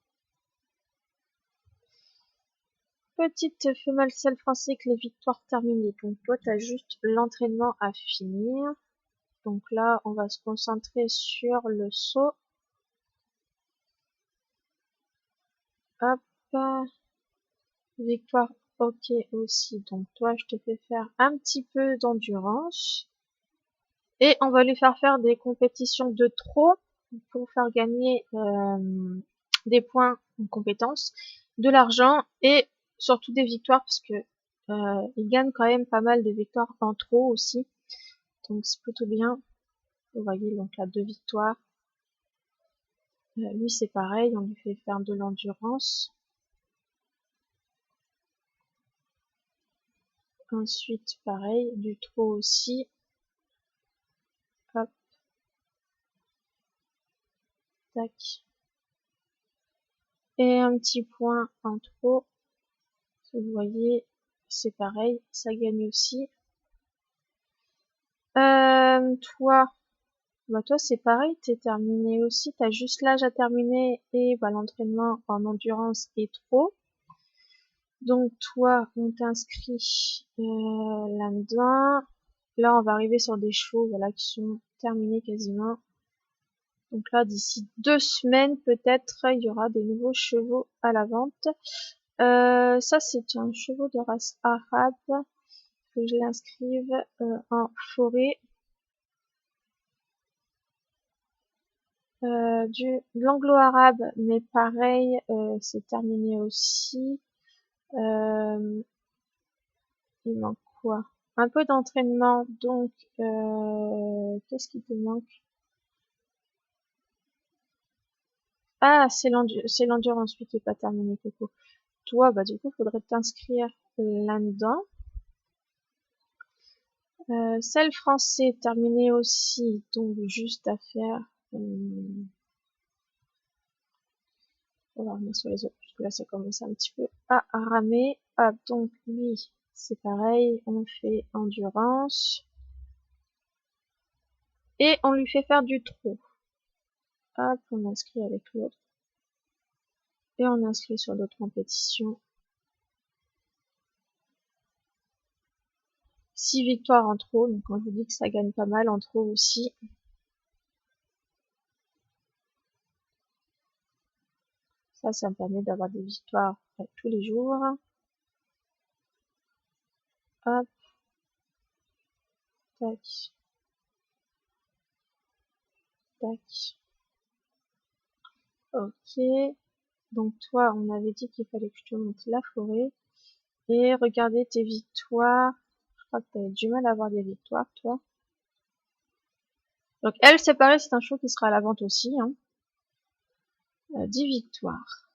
Petite femelle sel français que les victoires terminées. Donc toi, tu as juste l'entraînement à finir. Donc là, on va se concentrer sur le saut. Hop. Victoire, ok aussi. Donc toi, je te fais faire un petit peu d'endurance. Et on va lui faire faire des compétitions de trop pour faire gagner des points en compétences, de l'argent et surtout des victoires parce que il gagne quand même pas mal de victoires en trop aussi. Donc c'est plutôt bien. Vous voyez, donc là, 2 victoires. Lui, c'est pareil, on lui fait faire de l'endurance. Ensuite, pareil, du trop aussi. Hop. Tac. Et un petit point en trop. Vous voyez, c'est pareil, ça gagne aussi. Toi, bah toi c'est pareil, t'es terminé aussi, t'as juste l'âge à terminer et bah, l'entraînement en endurance est trop. Donc toi, on t'inscrit là-dedans. Là, on va arriver sur des chevaux, voilà, qui sont terminés quasiment. Donc là, d'ici 2 semaines, peut-être, il y aura des nouveaux chevaux à la vente. Ça, c'est un chevaux de race arabe. Que je l'inscrive en forêt. De l'anglo-arabe, mais pareil, c'est terminé aussi. Il manque quoi? Un peu d'entraînement, donc qu'est-ce qui te manque? Ah, c'est l'endurance, oui, qui est pas terminé, Coco. Toi, bah du coup, faudrait t'inscrire là-dedans. Celle français terminé aussi, donc juste à faire. On va revenir sur les autres, puisque là ça commence un petit peu à ramer. Hop, donc lui, c'est pareil, on fait endurance. Et on lui fait faire du trot. Hop, on inscrit avec l'autre. Et on inscrit sur l'autre compétition. 6 victoires en trop, donc quand je vous dis que ça gagne pas mal en trop aussi. Ça me permet d'avoir des victoires tous les jours. Hop. Tac. Tac. Ok. Donc toi, on avait dit qu'il fallait que je te monte la forêt. Et regardez tes victoires. Je crois que tu as du mal à avoir des victoires, toi. Donc elle, c'est pareil, c'est un show qui sera à la vente aussi. Hein. 10 victoires.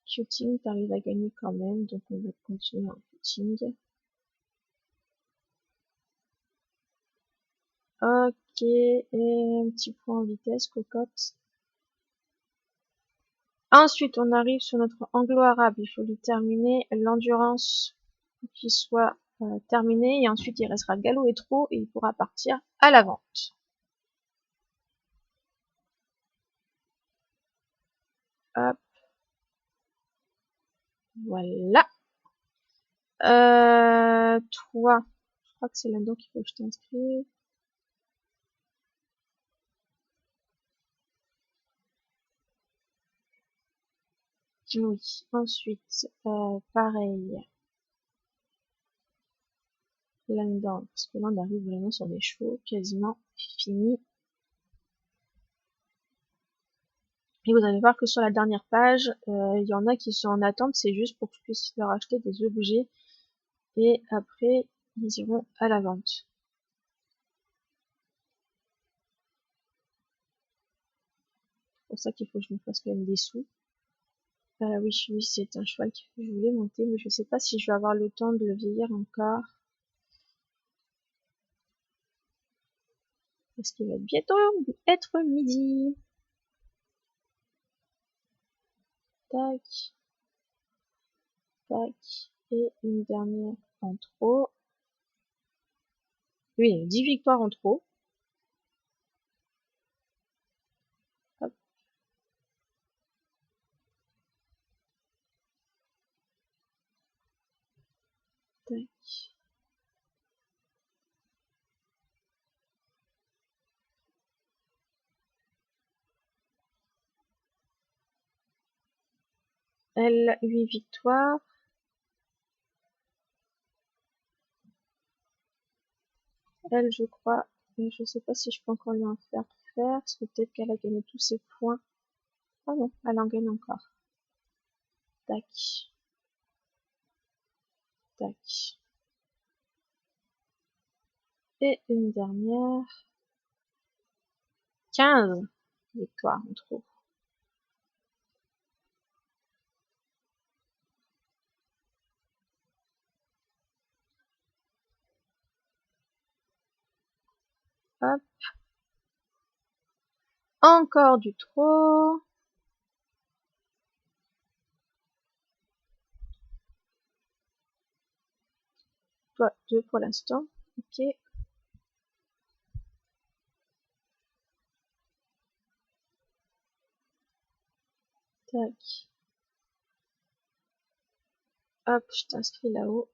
Cutting, t'arrives à gagner quand même, donc on va continuer en cutting. Ok, et un petit point en vitesse, cocotte. Ensuite, on arrive sur notre anglo-arabe. Il faut lui terminer l'endurance pour qu'il soit terminé. Et ensuite, il restera galop et trot et il pourra partir à la vente. Hop. Voilà. Toi, je crois que c'est là-dedans qu'il faut que je t'inscrive. Oui. Ensuite, pareil. Là-dedans, parce que là, on arrive vraiment sur des chevaux quasiment finis. Et vous allez voir que sur la dernière page, il y en a qui sont en attente, c'est juste pour que je puisse leur acheter des objets. Et après, ils iront à la vente. pour ça qu'il faut que je me fasse quand même des sous. Oui, oui, c'est un cheval que je voulais monter, mais je sais pas si je vais avoir le temps de le vieillir encore. Parce qu'il va bientôt être midi. Tac, tac, et une dernière en trop. Oui, 10 victoires en trop. Hop. Tac. Elle, 8 victoires. Elle, je crois, mais je sais pas si je peux encore lui en faire, parce que peut-être qu'elle a gagné tous ses points. Ah non, elle en gagne encore. Tac. Tac. Et une dernière. 15 victoires en trop. Hop. Encore du trop. Toi, 2 pour l'instant. Ok. Tac. Hop, je t'inscris là-haut.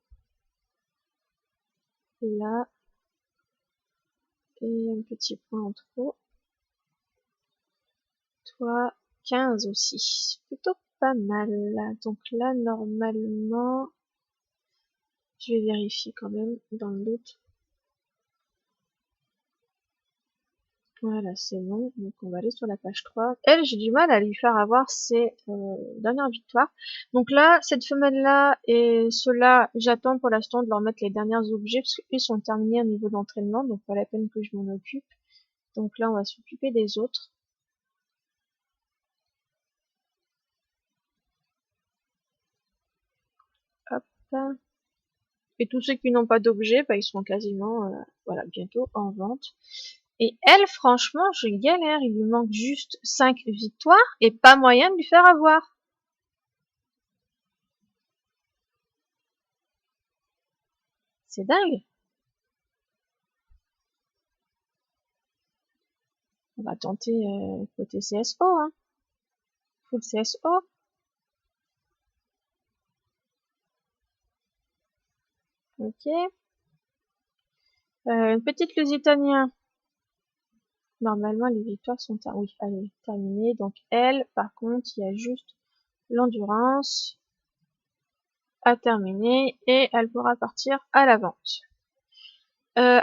Là. Et un petit point en trop. Toi, 15 aussi. C'est plutôt pas mal. Donc là, normalement, je vais vérifier quand même dans le doute. Voilà, c'est bon. Donc on va aller sur la page 3. Elle, j'ai du mal à lui faire avoir ses dernières victoires. Donc là, cette femelle-là et ceux-là, j'attends pour l'instant de leur mettre les derniers objets parce qu'ils sont terminés au niveau d'entraînement, donc pas la peine que je m'en occupe. Donc là, on va s'occuper des autres. Hop. Et tous ceux qui n'ont pas d'objets, bah, ils seront quasiment voilà, bientôt en vente. Et elle, franchement, je galère. Il lui manque juste 5 victoires et pas moyen de lui faire avoir. C'est dingue. On va tenter côté CSO, hein. Full CSO. Ok. Une petite Lusitanien. Normalement, les victoires sont oui, allez, terminées. Donc elle, par contre, il y a juste l'endurance à terminer et elle pourra partir à la vente.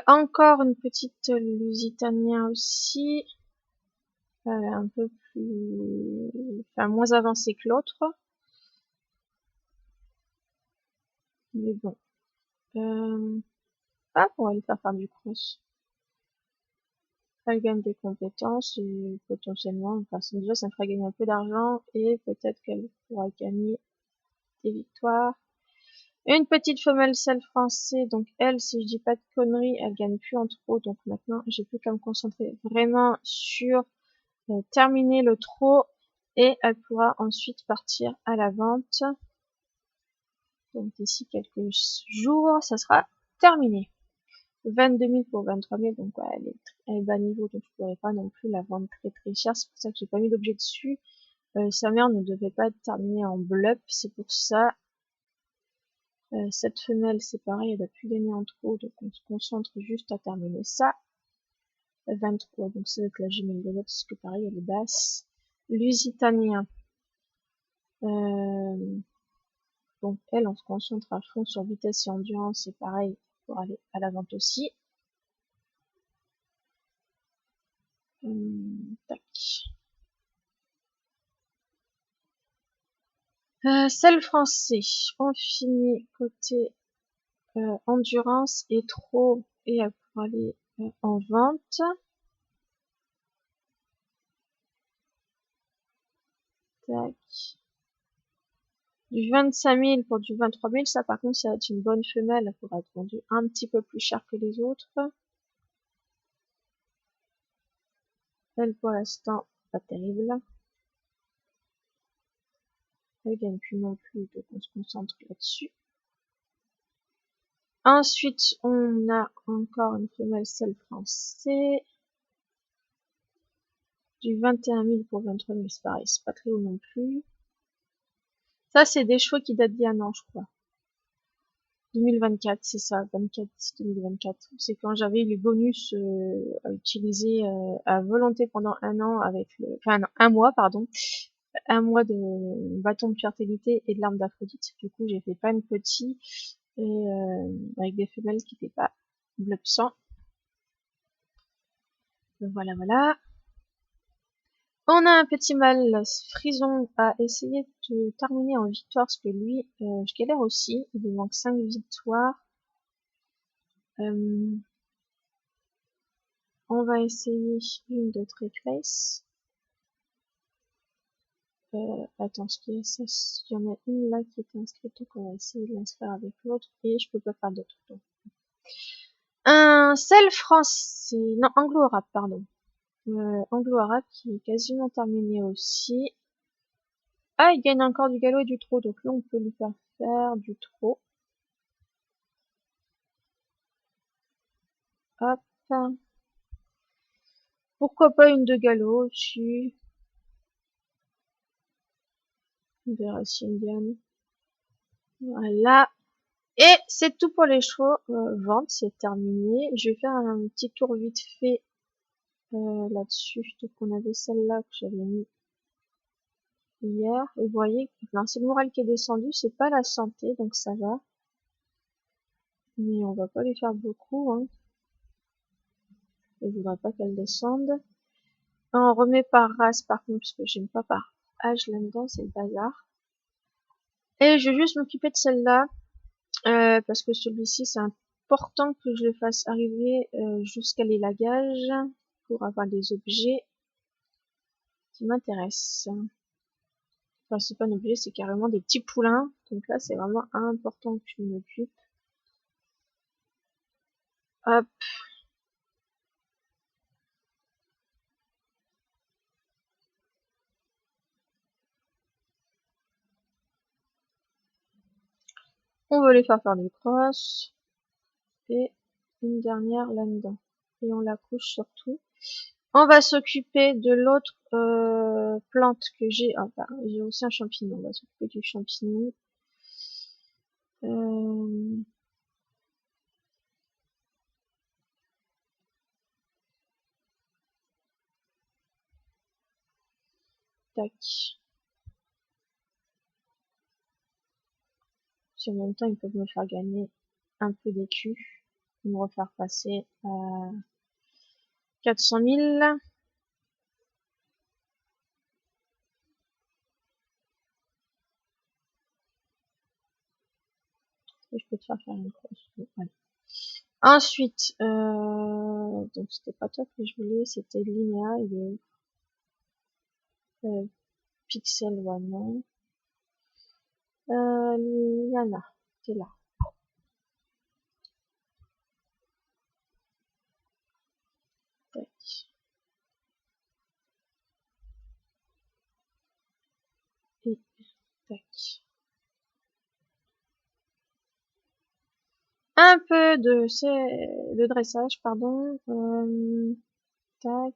Encore une petite Lusitanien aussi. Un peu plus, enfin moins avancée que l'autre. Mais bon. Ah, on va lui faire du cross. Elle gagne des compétences et potentiellement, enfin déjà ça me fera gagner un peu d'argent et peut-être qu'elle pourra gagner des victoires. Une petite femelle selle français, donc elle, si je dis pas de conneries, elle gagne plus en trop, donc maintenant j'ai plus qu'à me concentrer vraiment sur terminer le trot et elle pourra ensuite partir à la vente. Donc d'ici quelques jours, ça sera terminé. 22 000 pour 23 000, donc ouais, elle est bas niveau, donc je pourrais pas non plus la vendre très très cher. C'est pour ça que j'ai pas mis d'objet dessus. Sa mère ne devait pas être terminée en blup, c'est pour ça. Cette femelle, c'est pareil, elle a pu gagner en trop, donc on se concentre juste à terminer ça. 23, donc c'est avec la jumelle de l'autre, parce que pareil, elle est basse. Lusitanien. Donc elle, on se concentre à fond sur vitesse et endurance, c'est pareil pour aller à la vente aussi. Tac. Celle français, on finit côté endurance et trop et pour aller en vente. Tac. Du 25 000 pour du 23 000, ça par contre ça va être une bonne femelle, elle pourra être vendue un petit peu plus cher que les autres. Elle pour l'instant, pas terrible. Elle gagne plus non plus, donc on se concentre là-dessus. Ensuite, on a encore une femelle selle français. Du 21 000 pour 23 000, c'est pareil, c'est pas très haut non plus. Ça, c'est des chevaux qui datent d'il y a un an, je crois. 2024, c'est ça, 24-2024. C'est quand j'avais les bonus à utiliser à volonté pendant un an avec enfin non, un mois, pardon. Un mois de bâton de fertilité et de larmes d'Aphrodite. Du coup, j'ai fait pas une petite et avec des femelles qui n'étaient pas bleu de sang. Donc voilà, voilà. On a un petit mâle frison à essayer de terminer en victoire parce que lui, je galère aussi. Il lui manque 5 victoires. On va essayer une de Triplace. Attends, ce qui est ça, il y en a une là qui est inscrite, donc on va essayer de l'inscrire avec l'autre et je peux pas faire d'autre. Un sel français, non, anglo-arabe, pardon. Anglo-arabe qui est quasiment terminé aussi. Ah, il gagne encore du galop et du trot, donc là on peut lui faire du trot. Hop. Pourquoi pas une de galop aussi. On verra si elle gagne. Voilà. Et c'est tout pour les chevaux. Vente, c'est terminé. Je vais faire un petit tour vite fait là-dessus. Donc on avait celle-là que j'avais mis hier. Et vous voyez, c'est le moral qui est descendu, c'est pas la santé, donc ça va. Mais on va pas lui faire beaucoup, hein. Je voudrais pas qu'elle descende. On remet par race par contre, parce que j'aime pas par âge là-dedans, c'est le bazar. Et je vais juste m'occuper de celle-là, parce que celui-ci, c'est important que je le fasse arriver jusqu'à l'élagage pour avoir des objets qui m'intéressent. Enfin, c'est pas un objet, c'est carrément des petits poulains. Donc là, c'est vraiment important que je m'occupe. Hop. On va les faire du cross. Et une dernière là-dedans. Et on la couche surtout. On va s'occuper de l'autre plante que j'ai. Enfin, j'ai aussi un champignon. On va s'occuper du champignon. Tac. Si en même temps, ils peuvent me faire gagner un peu d'écus. Me refaire passer à 400 000. Et je peux te faire une crosse. Ouais. Ensuite, donc c'était pas toi que je voulais, c'était Linéa et Pixel, ouais, non. Liana, t'es là. Tac. Et tac. Un peu de dressage, pardon. Tac.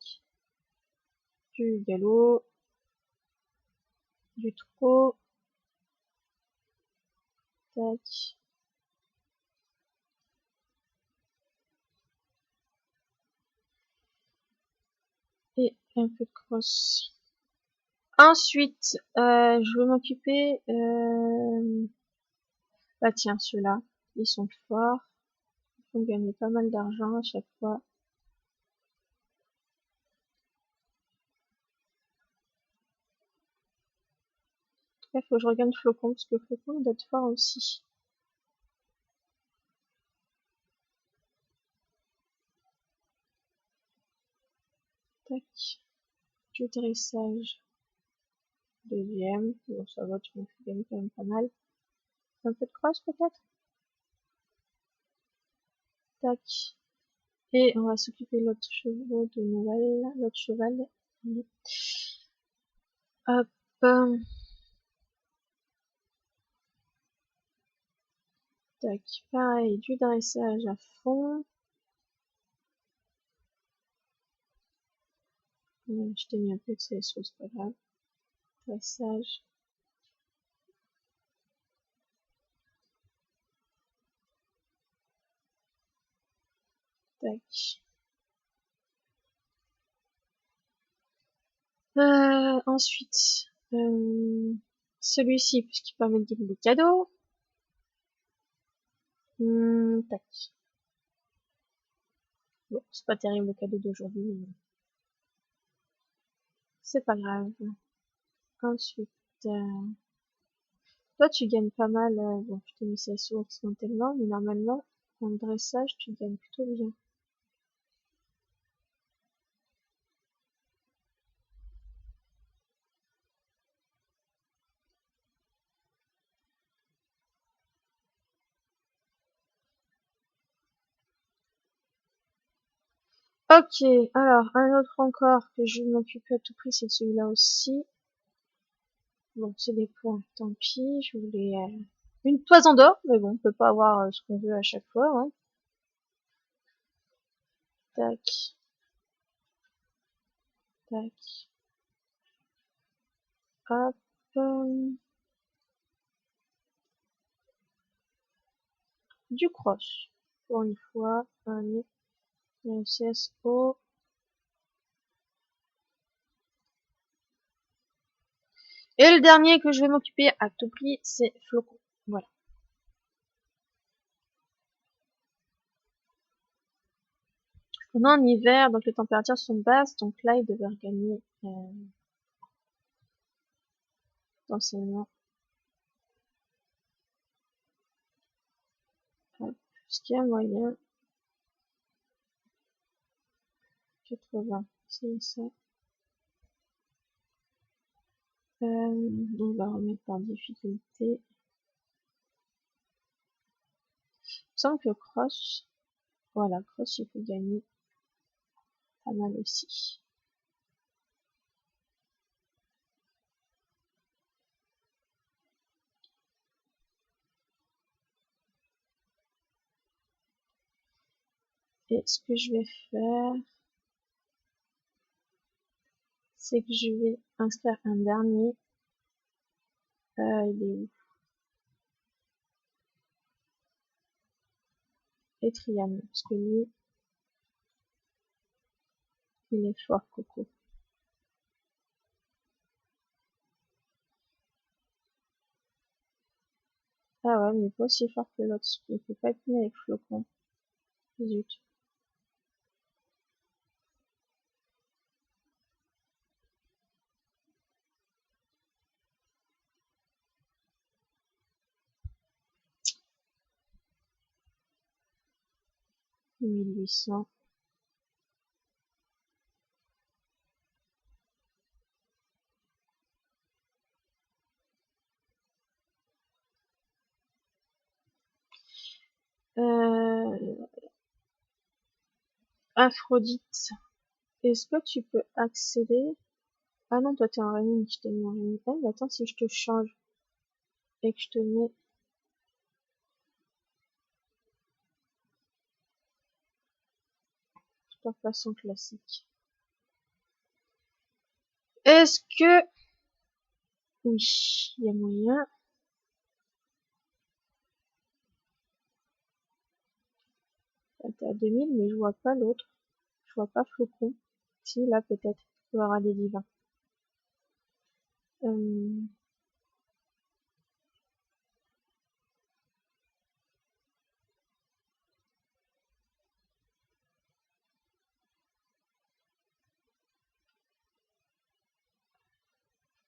Du galop. Du trot. Tac. Et un peu de crosse. Ensuite, je vais m'occuper... Bah tiens, ceux-là, ils sont forts. Ils font gagner pas mal d'argent à chaque fois. Il faut que je regarde Flocon, parce que Flocon doit être fort aussi. Tac. Du dressage. Deuxième. Bon, ça va, tu m'as fait gagner quand même pas mal. Un peu de cross peut-être. Tac. Et on va s'occuper de l'autre cheval de Noël. L'autre cheval. Hop. Tac. Pareil, du dressage à fond. Je t'ai mis un peu de CSO, c'est pas grave. Dressage. Tac. Ensuite, celui-ci, puisqu'il permet de gagner des cadeaux. Tac. Bon, c'est pas terrible le cadeau d'aujourd'hui, mais c'est pas grave. Ensuite, toi tu gagnes pas mal, bon, je t'ai mis ça sous accidentellement, mais normalement, en dressage, tu gagnes plutôt bien. Ok, alors, un autre encore que je vais m'occuper à tout prix, c'est celui-là aussi. Bon, c'est des points, tant pis, je voulais une toison d'or, mais bon, on peut pas avoir ce qu'on veut à chaque fois, hein. Tac, tac, hop, du cross, pour une fois, allez, CSO, et le dernier que je vais m'occuper à tout prix, c'est Flocon, voilà. On est en hiver, donc les températures sont basses, donc là, il devrait gagner potentiellement. Ce qu'il y a moyen, 80, c'est ça. On va remettre par difficulté. Il me semble que cross, voilà, cross, il faut gagner pas mal aussi. Et ce que je vais faire, c'est que je vais inscrire un dernier. Il est où? Etrian, parce que lui, il est fort, Coco. Ah ouais, mais pas aussi fort que l'autre. Il peut pas être mis avec Flocon. Zut. 1800. Aphrodite, est-ce que tu peux accéder? Ah non, toi t'es en running, je t'ai mis en running. Eh, mais attends, si je te change et que je te mets de façon classique. Est-ce que... Oui, il y a moyen. Là, t'es à 2000, mais je vois pas l'autre. Je vois pas Flocon. Si, là, peut-être. Il y aura des divins.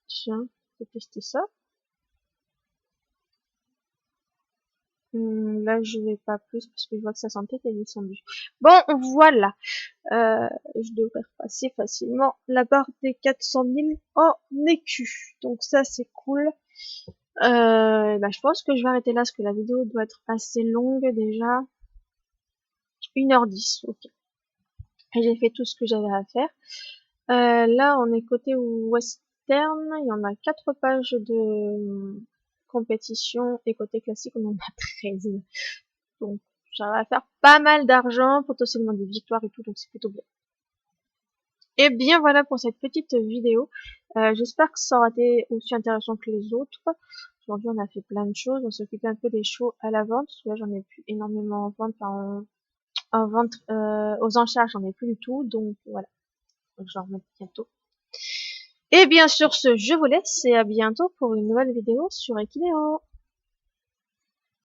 Tiens, je vais tester ça. Là, je vais pas plus parce que je vois que sa santé est descendue. Bon, voilà. Je devrais repasser facilement la barre des 400 000 en écu. Donc ça, c'est cool. Je pense que je vais arrêter là parce que la vidéo doit être assez longue déjà. 1h10, ok. Et j'ai fait tout ce que j'avais à faire. Là, on est côté western. Il y en a 4 pages de compétition et côté classique, on en a 13. Donc, j'arrive à faire pas mal d'argent, potentiellement des victoires et tout, donc c'est plutôt bien. Et bien voilà pour cette petite vidéo. J'espère que ça aura été aussi intéressant que les autres. Aujourd'hui, on a fait plein de choses. On s'occupe un peu des shows à la vente. Parce que là, j'en ai plus énormément en vente. En vente aux enchères, j'en ai plus du tout. Donc voilà, donc j'en remets bientôt. Et bien sur ce, je vous laisse et à bientôt pour une nouvelle vidéo sur Equideo.